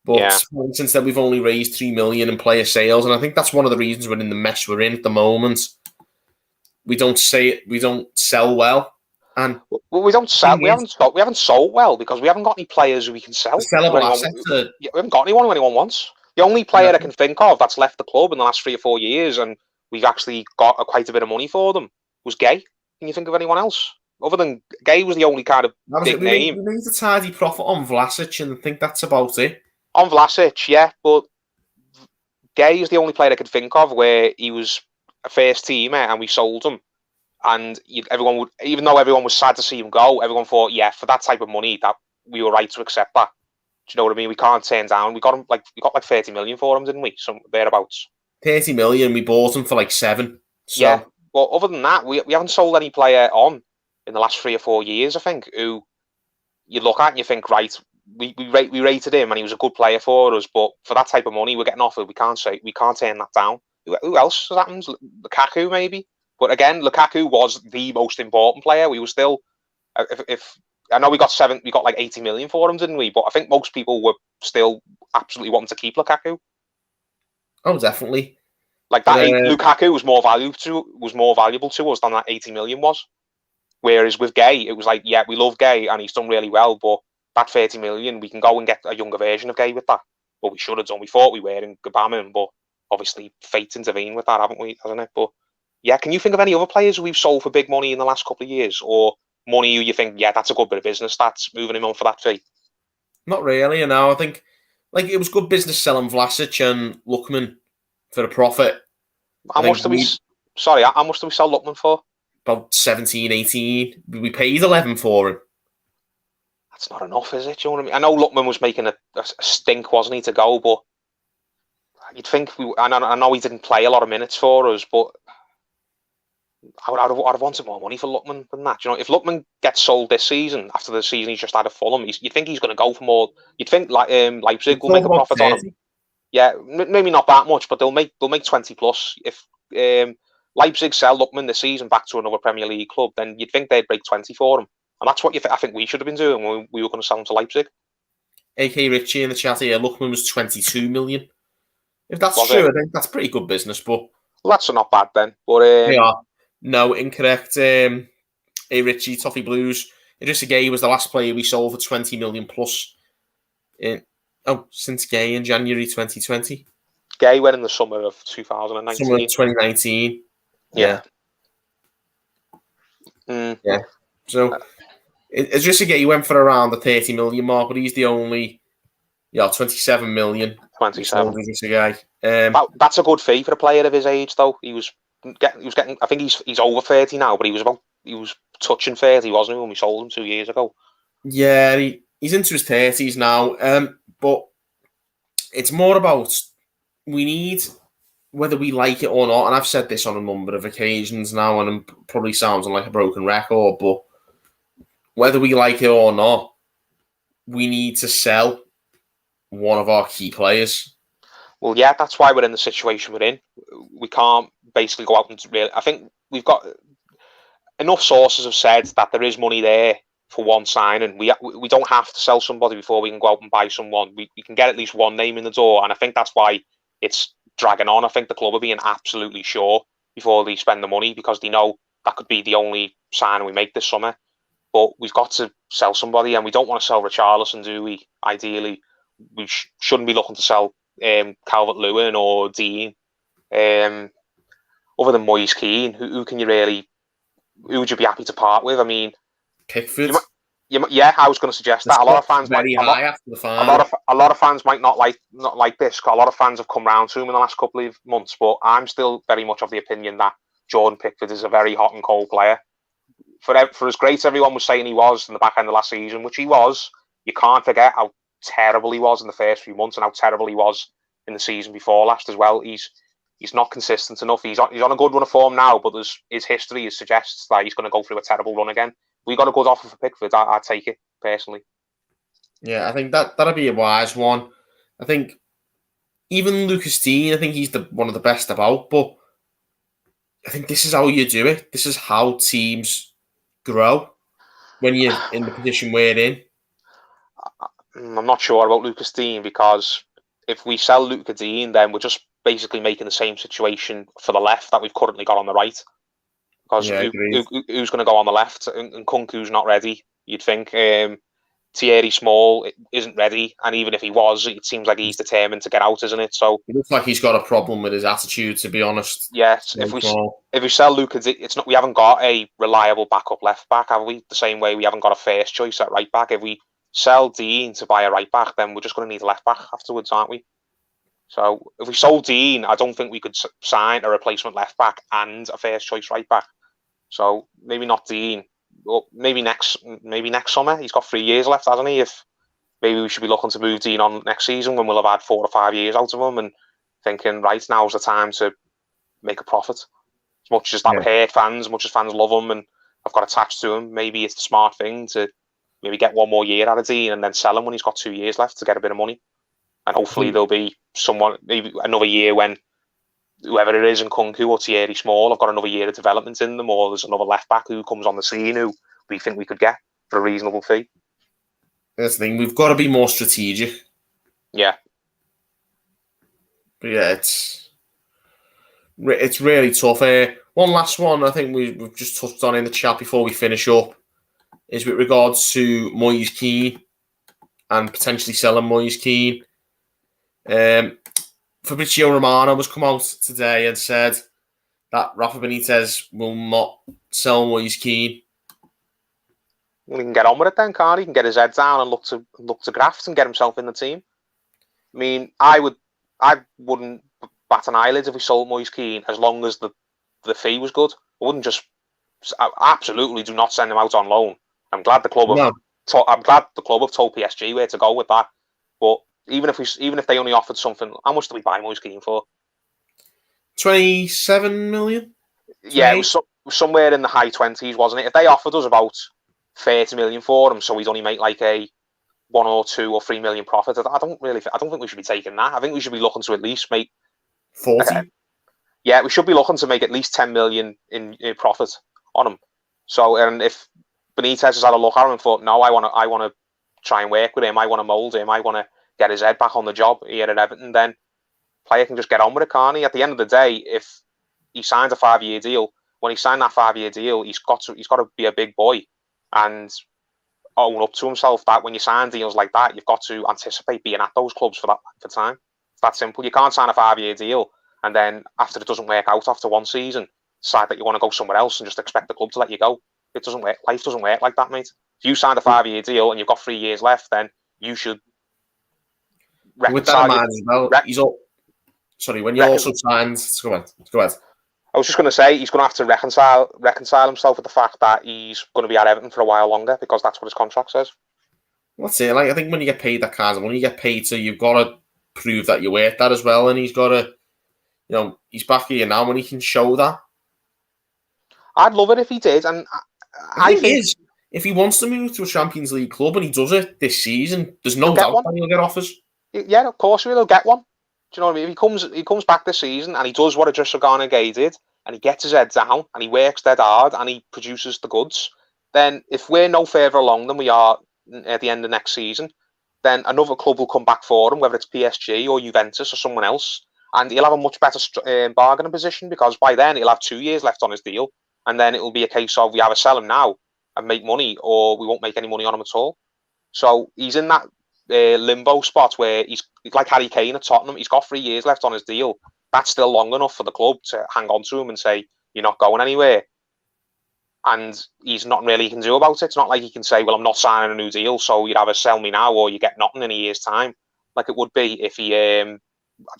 But since then, we've only raised 3 million in player sales, and I think that's one of the reasons we're in the mess we're in at the moment. We don't sell well, and we don't sell. We haven't sold well because we haven't got any players who we can sell. Sellable assets. We haven't got anyone who anyone wants. The only player I can think of that's left the club in the last 3 or 4 years, and we've actually got quite a bit of money for them, was Gay. Can you think of anyone else? Other than Gay was the only kind of big name. We made a tidy profit on Vlasic, and I think that's about it. On Vlasic, yeah, but Gay is the only player I could think of where he was a first teamer and we sold him. And everyone would, even though everyone was sad to see him go, everyone thought, yeah, for that type of money, that we were right to accept that. Do you know what I mean? We can't turn down. We got 30 million for him, didn't we? Some thereabouts. 30 million. We bought him for like 7. So. Yeah. But other than that, we haven't sold any player on in the last 3 or 4 years, I think, who you look at and you think, right, we rated him and he was a good player for us, but for that type of money we're getting offered, we can't turn that down. Who else has happened? Lukaku, maybe? But again, Lukaku was the most important player. We were still, if I know we got like 80 million for him, didn't we? But I think most people were still absolutely wanting to keep Lukaku. Oh, definitely. Like that, Lukaku was more valuable to us than that 80 million was. Whereas with Gay, it was like, yeah, we love Gay and he's done really well, but that 30 million, we can go and get a younger version of Gay with that. Well, we should have done. We thought we were in Gabamon, but obviously fate intervened with that, haven't we? Hasn't it? But yeah, can you think of any other players we've sold for big money in the last couple of years, or money you think, yeah, that's a good bit of business, that's moving him on for that fee? Not really, I think like it was good business selling Vlasic and Lookman for a profit. How much do we sell Lookman for? About 17, 18. We paid 11 for him. That's not enough, is it? Do you know what I mean? I know Lookman was making a stink, wasn't he, to go, but you'd think I know he didn't play a lot of minutes for us, but I'd have wanted more money for Lookman than that. You know, if Lookman gets sold this season after the season he's just had at Fulham, you'd think he's going to go for more. You'd think like Leipzig will make a profit 30. On him. Yeah, maybe not that much, but they'll make 20 plus. If Leipzig sell Lookman this season back to another Premier League club, then you'd think they'd break 20 for him, and that's what I think we should have been doing when we were going to sell him to Leipzig. AK Richie in the chat here, Lookman was 22 million. If that's true, I think that's pretty good business, but well, that's not bad then. But yeah. No, incorrect. A Richie, Toffee Blues. Idrissa Gay was the last player we sold for 20 million plus. Since Gay in January 2020. Gay went in the summer of 2019. Summer of 2019. Yeah. Yeah. So Idrissa Gay went for around the 30 million mark, but he's the only 27 million. 27. Idrissa Gay. That's a good fee for a player of his age, though. He was getting. I think he's over 30 now, but he was touching 30, wasn't he, when we sold him 2 years ago? Yeah, he's into his 30s now. But it's more about we need, whether we like it or not, and I've said this on a number of occasions now, and I'm probably sounding like a broken record, but whether we like it or not, we need to sell one of our key players. Well, yeah, that's why we're in the situation we're in. We can't basically go out and really. I think we've got enough sources have said that there is money there for one signing. We don't have to sell somebody before we can go out and buy someone. We can get at least one name in the door, and I think that's why it's dragging on. I think the club are being absolutely sure before they spend the money, because they know that could be the only signing we make this summer. But we've got to sell somebody, and we don't want to sell Richarlison, do we? Ideally, we shouldn't be looking to sell Calvert-Lewin or Dean. Other than Moise Keane, who would you be happy to part with? I mean, Pickford. Yeah, I was going to suggest that. A lot of fans a lot of fans might not like this. A lot of fans have come round to him in the last couple of months, but I'm still very much of the opinion that Jordan Pickford is a very hot and cold player. For as great as everyone was saying he was in the back end of last season, which he was, you can't forget how terrible he was in the first few months and how terrible he was in the season before last as well. He's not consistent enough. He's on a good run of form now, but his history suggests that he's going to go through a terrible run again. We got a good offer for Pickford. I'd take it personally. Yeah, I think that'd be a wise one. I think even Lucas Dean, I think he's one of the best about, but I think this is how you do it. This is how teams grow when you're in the position we're in. I'm not sure about Lucas Dean, because if we sell Lucas Dean, then we're just basically making the same situation for the left that we've currently got on the right. Because who's going to go on the left? And Kunku's not ready, you'd think. Thierry Small isn't ready, and even if he was, it seems like he's determined to get out, isn't it? So it looks like he's got a problem with his attitude, to be honest. Yes, if we sell Lucas, we haven't got a reliable backup left back, have we? The same way we haven't got a first choice at right back. If we sell Dean to buy a right back, then we're just going to need a left back afterwards, aren't we? So if we sold Dean, I don't think we could sign a replacement left back and a first choice right back. So maybe not Dean. Well, maybe next summer. He's got 3 years left, hasn't he? If maybe we should be looking to move Dean on next season when we'll have had 4 or 5 years out of him and thinking, right, now's the time to make a profit. As much as that would hurt fans, as much as fans love him and have got attached to him, maybe it's the smart thing to maybe get 1 more year out of Dean and then sell him when he's got 2 years left to get a bit of money. And hopefully there'll be someone, maybe another year when whoever it is in Kunku or Thierry Small have got another year of development in them, or there's another left back who comes on the scene who we think we could get for a reasonable fee. That's the thing. We've got to be more strategic. Yeah. But yeah, it's really tough. One last one I think we've just touched on in the chat before we finish up is with regards to Moise Kean and potentially selling Moise Kean. Fabrizio Romano has come out today and said that Rafa Benitez will not sell Moise Kean. Well, he can get on with it then, can't he? He can get his head down and look to graft and get himself in the team. I mean, I wouldn't bat an eyelid if we sold Moise Kean as long as the fee was good. I wouldn't just. I absolutely do not send him out on loan. I'm glad the club have told PSG where to go with that. But even if they only offered something, how much do we buy Moise Kean for? 27 million. Yeah, it was somewhere in the high 20s, wasn't it? If they offered us about 30 million for him, so he'd only make like a 1 or 2 or 3 million profit, I don't think we should be taking that. I think we should be looking to at least make 40. Yeah, we should be looking to make at least 10 million in profit on him. So, and if Benitez has had a look at him and thought, no, I want to try and work with him, I want to mould him, I want to get his head back on the job here at Everton, then player can just get on with it, can't he? At the end of the day, if he signs a 5-year deal, when he signed that 5-year deal, he's got to be a big boy and own up to himself that when you sign deals like that, you've got to anticipate being at those clubs for time. It's that simple. You can't sign a 5-year deal and then after it doesn't work out after one season, decide that you want to go somewhere else and just expect the club to let you go. It doesn't work. Life doesn't work like that, mate. If you signed a 5-year deal and you've got 3 years left, then you should with that in mind as well. When you also signed, go ahead. I was just going to say he's going to have to reconcile himself with the fact that he's going to be at Everton for a while longer because that's what his contract says. That's it. Like I think when you get paid that kind of money, you get paid, so you've got to prove that you're worth that as well. And he's got to, he's back here now when he can show that. I'd love it if he did, and I think if he wants to move to a Champions League club and he does it this season, there's no doubt that he'll get offers. Yeah, of course he'll get one. Do you know what I mean? If he comes back this season and he does what Idrissa Gana Gueye did, and he gets his head down and he works dead hard and he produces the goods, then if we're no further along than we are at the end of next season, then another club will come back for him, whether it's PSG or Juventus or someone else, and he'll have a much better bargaining position because by then he'll have 2 years left on his deal, and then it will be a case of we either sell him now and make money or we won't make any money on him at all. So he's in that limbo spot where he's like Harry Kane at Tottenham. He's got 3 years left on his deal. That's still long enough for the club to hang on to him and say, you're not going anywhere. And he's not really can do about it. It's not like he can say, well, I'm not signing a new deal, so you'd either sell me now or you get nothing in a year's time. Like it would be if he had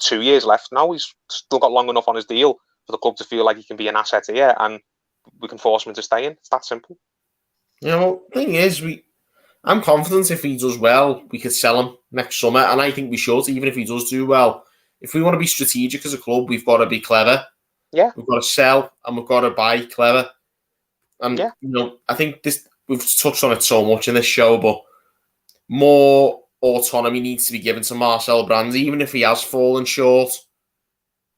2 years left. No, he's still got long enough on his deal for the club to feel like he can be an asset here and we can force him to stay in. It's that simple. The thing is, I'm confident if he does well, we could sell him next summer, and I think we should, even if he does do well. If we want to be strategic as a club, we've got to be clever. Yeah. We've got to sell and we've got to buy clever. And, I think we've touched on it so much in this show, but more autonomy needs to be given to Marcel Brands, even if he has fallen short.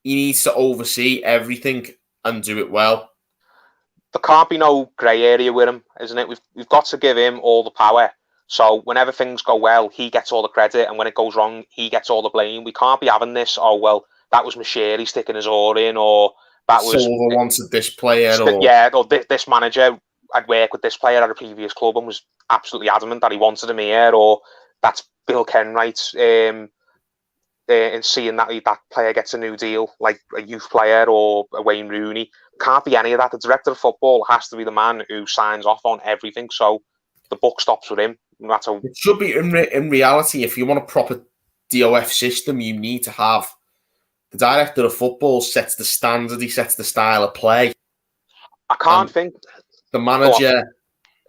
He needs to oversee everything and do it well. There can't be no grey area with him, isn't it? We've got to give him all the power. So whenever things go well, he gets all the credit, and when it goes wrong, he gets all the blame. We can't be having this, oh, well, that was Mashiri sticking his oar in, or that was... Silva wanted this player, or... Yeah, or this manager, I'd work with this player at a previous club and was absolutely adamant that he wanted him here, or that's Bill Kenwright in seeing that player gets a new deal, like a youth player or a Wayne Rooney. Can't be any of that. The director of football has to be the man who signs off on everything, so the buck stops with him. It should be, in reality, if you want a proper DOF system, you need to have the director of football sets the standard, he sets the style of play. I can't think... The manager,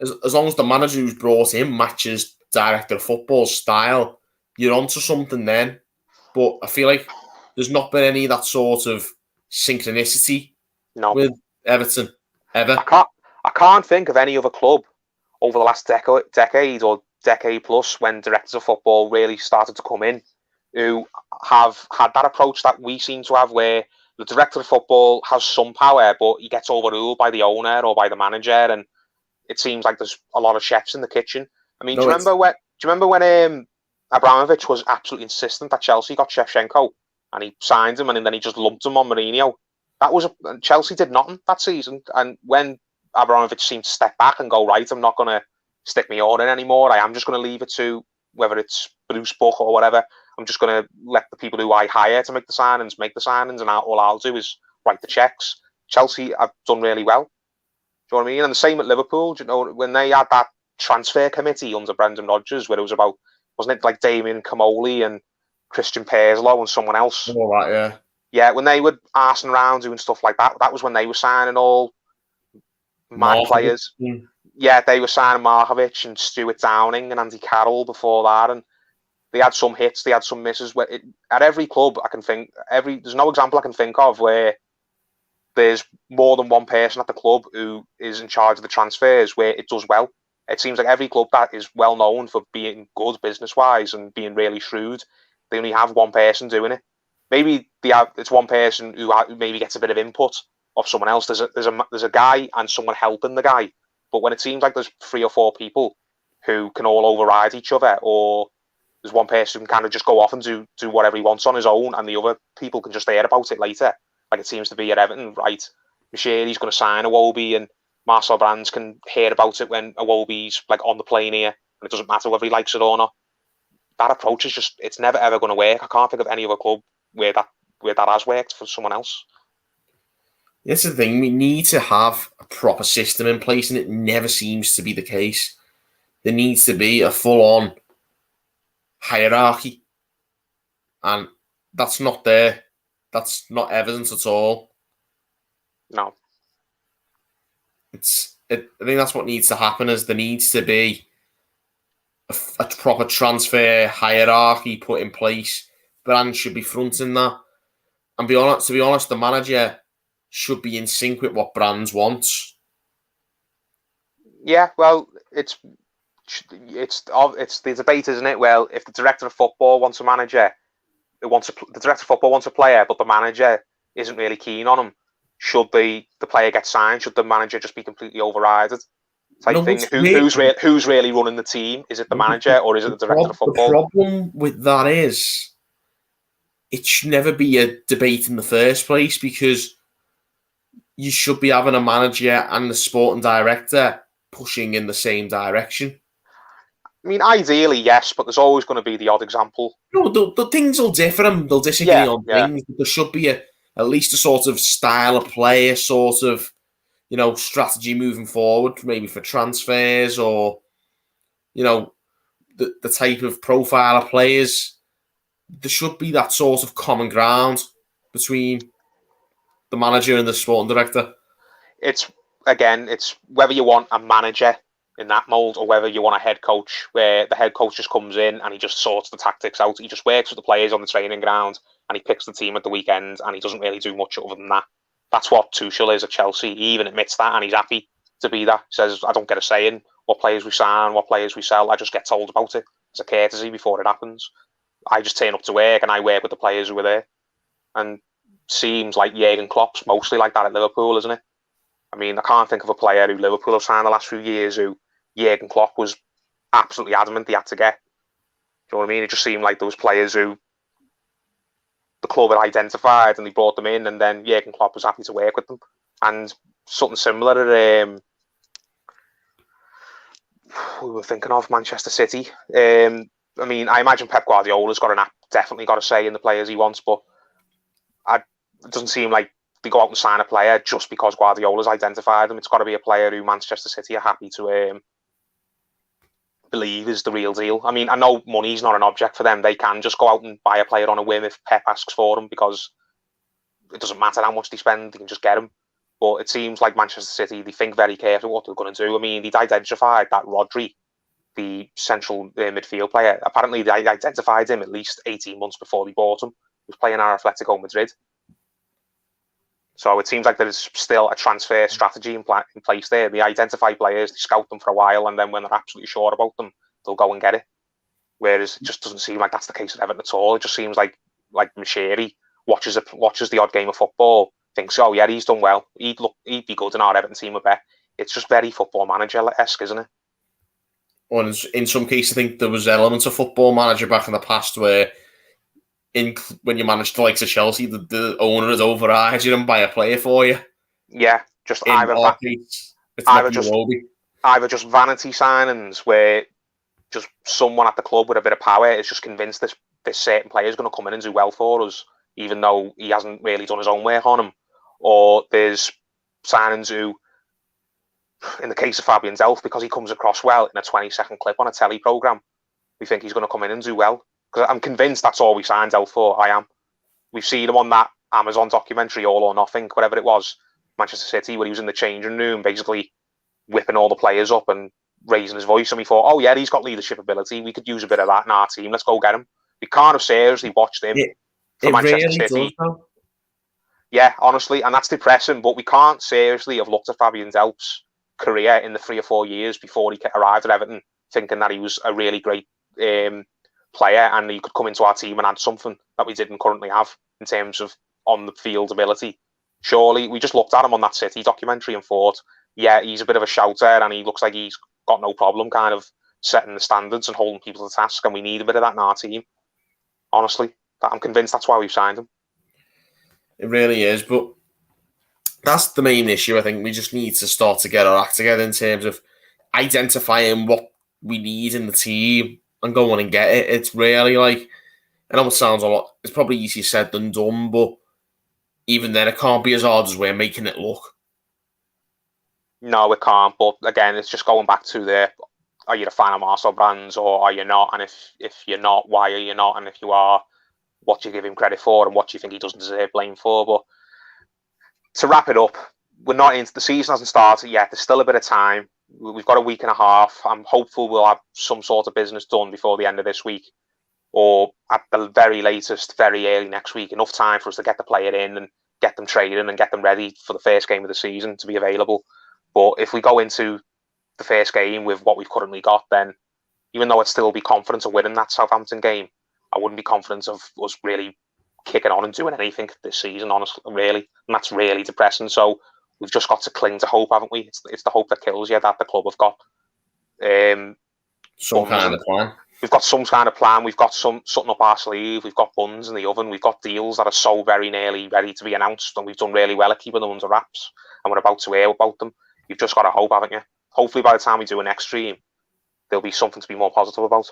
as long as the manager who's brought in matches director of football style, you're onto something then. But I feel like there's not been any of that sort of synchronicity with Everton ever. I can't think of any other club over the last decade or decade plus when directors of football really started to come in who have had that approach that we seem to have, where the director of football has some power, but he gets overruled by the owner or by the manager, and it seems like there's a lot of chefs in the kitchen. I mean, do you remember when Abramovich was absolutely insistent that Chelsea got Shevchenko and he signed him and then he just lumped him on Mourinho? Chelsea did nothing that season, and when Abramovich seemed to step back and go, right, I'm not going to stick my oar in anymore. I am just going to leave it to whether it's Bruce Buck or whatever. I'm just going to let the people who I hire to make the signings, and all I'll do is write the checks. Chelsea have done really well. Do you know what I mean? And the same at Liverpool. Do you know, when they had that transfer committee under Brendan Rodgers, where it was about, wasn't it like Damien Comolli and Christian Perslow and someone else? All right, yeah. Yeah, when they were arsing around doing stuff like that, that was when they were signing all mad players. Yeah, they were signing Markovic and Stuart Downing and Andy Carroll before that, and they had some hits, they had some misses. At every club, I can think, there's no example I can think of where there's more than one person at the club who is in charge of the transfers where it does well. It seems like every club that is well known for being good business-wise and being really shrewd, they only have one person doing it. Maybe it's one person who maybe gets a bit of input of someone else. There's a guy and someone helping the guy. But when it seems like there's 3 or 4 people who can all override each other, or there's one person who can kind of just go off and do whatever he wants on his own, and the other people can just hear about it later, like it seems to be at Everton, right? Machiri's going to sign Iwobi, and Marcel Brands can hear about it when Iwobi's like on the plane here, and it doesn't matter whether he likes it or not. That approach is just, it's never ever going to work. I can't think of any other club where that has worked for someone else. That's the thing. We need to have a proper system in place, and it never seems to be the case. There needs to be a full-on hierarchy, and that's not there. That's not evident at all. No. I think that's what needs to happen. Is there needs to be a proper transfer hierarchy put in place. Brands should be fronting that, and to be honest, the manager should be in sync with what Brands wants. Yeah, well, it's the debate, isn't it? Well, if the director of football wants a manager, the director of football wants a player, but the manager isn't really keen on him, should the player get signed? Should the manager just be completely overridden? Type thing. Who's really running the team? Is it the manager or is it the director of football? The problem with that is it should never be a debate in the first place, because you should be having a manager and the sporting director pushing in the same direction. I mean, ideally, yes, but there's always going to be the odd example. No, the things will differ and they'll disagree on things. But there should be at least a sort of style of play, a sort of, strategy moving forward, maybe for transfers or, the type of profile of players. There should be that sort of common ground between the manager and the sporting director. It's whether you want a manager in that mould or whether you want a head coach where the head coach just comes in and he just sorts the tactics out. He just works with the players on the training ground and he picks the team at the weekend and he doesn't really do much other than that. That's what Tuchel is at Chelsea. He even admits that and he's happy to be that. He says, I don't get a say in what players we sign, what players we sell. I just get told about it as a courtesy before it happens. I just turn up to work and I work with the players who are there. And seems like Jurgen Klopp's mostly like that at Liverpool, isn't it? I mean, I can't think of a player who Liverpool have signed the last few years who Jurgen Klopp was absolutely adamant they had to get. Do you know what I mean? It just seemed like those players who the club had identified and they brought them in, and then Jurgen Klopp was happy to work with them. And something similar at we were thinking of Manchester City. I mean, I imagine Pep Guardiola's definitely got a say in the players he wants, but it doesn't seem like they go out and sign a player just because Guardiola's identified them. It's got to be a player who Manchester City are happy to believe is the real deal. I mean, I know money's not an object for them. They can just go out and buy a player on a whim if Pep asks for them, because it doesn't matter how much they spend, they can just get him. But it seems like Manchester City, they think very carefully what they're going to do. I mean, they'd identified that Rodri the central midfield player. Apparently, they identified him at least 18 months before they bought him. He was playing at Atletico Madrid. So it seems like there's still a transfer strategy in place there. They identify players, they scout them for a while, and then when they're absolutely sure about them, they'll go and get it. Whereas it just doesn't seem like that's the case at Everton at all. It just seems like Mashiri watches the odd game of football, thinks, oh yeah, he's done well. He'd be good in our Everton team, I bet. It's just very Football Manager-esque, isn't it? Well, in some cases, I think there was elements of Football Manager back in the past where when you managed the likes of Chelsea, the owner is override you and buy a player for you. Yeah, just In our case, it's not either just vanity signings where just someone at the club with a bit of power is just convinced this certain player is going to come in and do well for us, even though he hasn't really done his own work on him. Or there's signings who, in the case of Fabian Delph, because he comes across well in a 20-second clip on a telly programme, we think he's going to come in and do well. Because I'm convinced that's all we signed Delph for. I am. We've seen him on that Amazon documentary, All or Nothing, whatever it was, Manchester City, where he was in the changing room, basically whipping all the players up and raising his voice. And we thought, oh yeah, he's got leadership ability. We could use a bit of that in our team. Let's go get him. We can't have seriously watched him for Manchester City. Yeah, honestly, and that's depressing. But we can't seriously have looked at Fabian Delph's career in the 3 or 4 years before he arrived at Everton, thinking that he was a really great player and he could come into our team and add something that we didn't currently have in terms of on the field ability. Surely we just looked at him on that City documentary and thought, yeah, he's a bit of a shouter and he looks like he's got no problem kind of setting the standards and holding people to task, and we need a bit of that in our team. Honestly, I'm convinced that's why we've signed him. It really is, but that's the main issue. I think we just need to start to get our act together in terms of identifying what we need in the team and go on and get it. It's really like, I know it sounds a lot, it's probably easier said than done, but even then it can't be as hard as we're making it look. No, it can't, but again, it's just going back to are you a fan of Marcel Brands or are you not? And if you're not, why are you not? And if you are, what do you give him credit for and what do you think he doesn't deserve blame for? But to wrap it up, the season hasn't started yet. There's still a bit of time. We've got a week and a half. I'm hopeful we'll have some sort of business done before the end of this week, or at the very latest, very early next week. Enough time for us to get the player in and get them training and get them ready for the first game of the season to be available. But if we go into the first game with what we've currently got, then even though I'd still be confident of winning that Southampton game, I wouldn't be confident of us really kicking on and doing anything this season, honestly, really. And that's really depressing. So we've just got to cling to hope, haven't we? It's the hope that kills you that the club have got. Some kind of plan. We've got some kind of plan. We've got something up our sleeve. We've got buns in the oven. We've got deals that are so very nearly ready to be announced. And we've done really well at keeping them under wraps. And we're about to hear about them. You've just got to hope, haven't you? Hopefully by the time we do a next stream, there'll be something to be more positive about.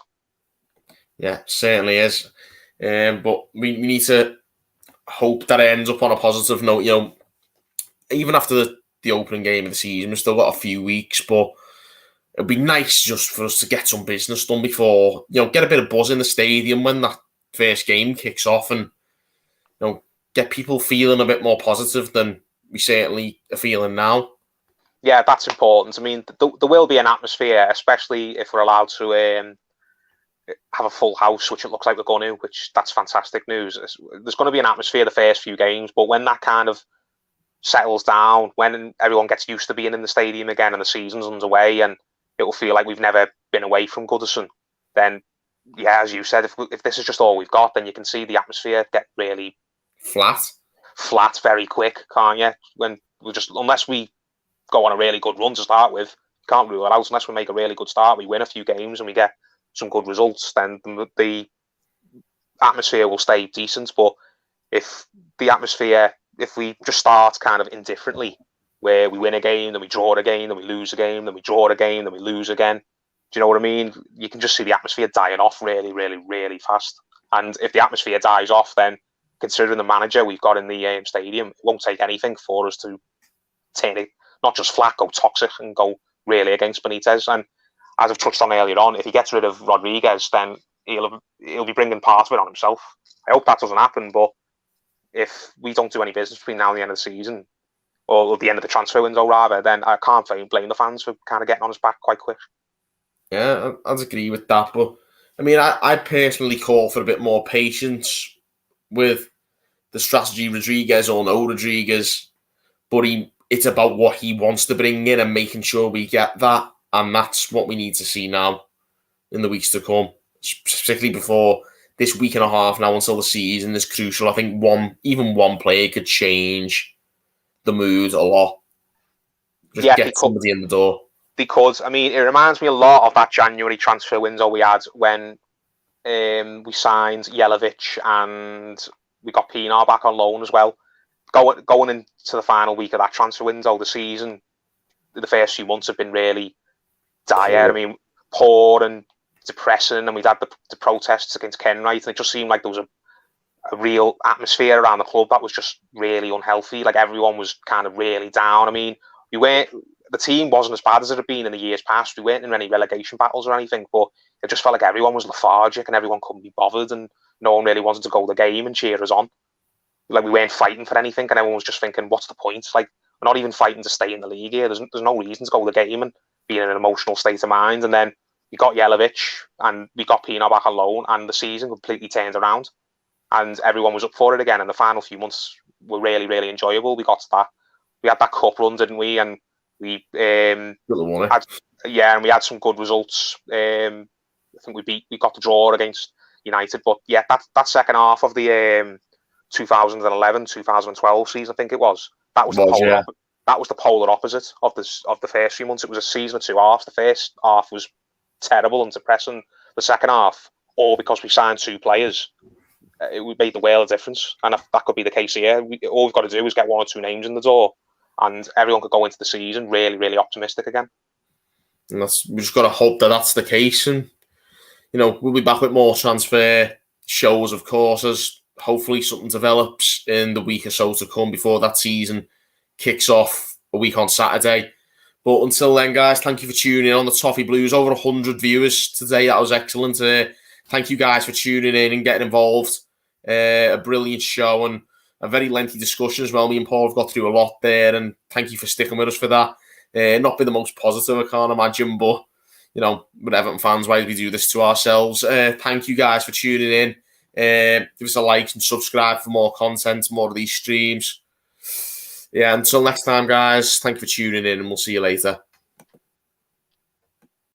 Yeah, certainly is. But we need to hope that it ends up on a positive note. You know, even after the opening game of the season, we've still got a few weeks, but it'd be nice just for us to get some business done before, get a bit of buzz in the stadium when that first game kicks off and, get people feeling a bit more positive than we certainly are feeling now. Yeah, that's important. I mean, there will be an atmosphere, especially if we're allowed to have a full house, which it looks like we're going to, that's fantastic news. There's going to be an atmosphere the first few games, but when that kind of settles down, when everyone gets used to being in the stadium again and the season's underway and it will feel like we've never been away from Goodison, then, yeah, as you said, if this is just all we've got, then you can see the atmosphere get really flat very quick, can't you? Unless we go on a really good run to start with, can't rule it out. Unless we make a really good start, we win a few games and we get some good results, then the atmosphere will stay decent. But if we just start kind of indifferently, where we win a game, then we draw a game, then we lose a game, then we draw a game, then we lose again, do you know what I mean? You can just see the atmosphere dying off really, really, really fast. And if the atmosphere dies off, then considering the manager we've got in the stadium, it won't take anything for us to turn it not just flat, go toxic and go really against Benitez. And as I've touched on earlier on, if he gets rid of Rodriguez, then he'll be bringing part of it on himself. I hope that doesn't happen, but if we don't do any business between now and the end of the season, or the end of the transfer window rather, then I can't blame the fans for kind of getting on his back quite quick. Yeah, I'd agree with that. But I mean, I personally call for a bit more patience with the strategy Rodriguez or no Rodriguez. But it's about what he wants to bring in and making sure we get that. And that's what we need to see now in the weeks to come, particularly before this week and a half now until the season is crucial. I think even one player could change the mood a lot. Just get somebody in the door. Because, I mean, it reminds me a lot of that January transfer window we had when we signed Jelavic and we got Pinar back on loan as well. Going into the final week of that transfer window, the season, the first few months have been really dire. I mean, poor and depressing, and we'd had the protests against Kenwright, and it just seemed like there was a real atmosphere around the club that was just really unhealthy. Like, everyone was kind of really down. I mean, the team wasn't as bad as it had been in the years past. We weren't in any relegation battles or anything, but it just felt like everyone was lethargic and everyone couldn't be bothered, and no one really wanted to go to the game and cheer us on. Like, we weren't fighting for anything, and everyone was just thinking, what's the point? Like, we're not even fighting to stay in the league here. There's no reason to go to the game and be in an emotional state of mind. And then we got Jelavic and we got Pino back on loan, and the season completely turned around and everyone was up for it again. And the final few months were really, really enjoyable. We had that cup run, didn't we? And we and we had some good results. I think we got the draw against United, but yeah, that second half of the 2011-2012 season, I think it was. That was the polar opposite of the first few months. It was a season of two halves. The first half was terrible and depressing. The second half, all because we signed two players, it made the world of difference. And that could be the case here. All we've got to do is get one or two names in the door, and everyone could go into the season really, really optimistic again. And we just got to hope that that's the case. And we'll be back with more transfer shows, of course, as hopefully something develops in the week or so to come before that season kicks off a week on Saturday. But until then, guys, thank you for tuning in on the Toffee Blues. Over 100 viewers today. That was excellent. Thank you guys for tuning in and getting involved. A brilliant show and a very lengthy discussion as well. Me and Paul have got through a lot there, and thank you for sticking with us for that. Not been the most positive, I can't imagine, but with Everton fans, why do we do this to ourselves? Thank you guys for tuning in. Give us a like and subscribe for more content, more of these streams. Yeah, until next time, guys, thank you for tuning in, and we'll see you later.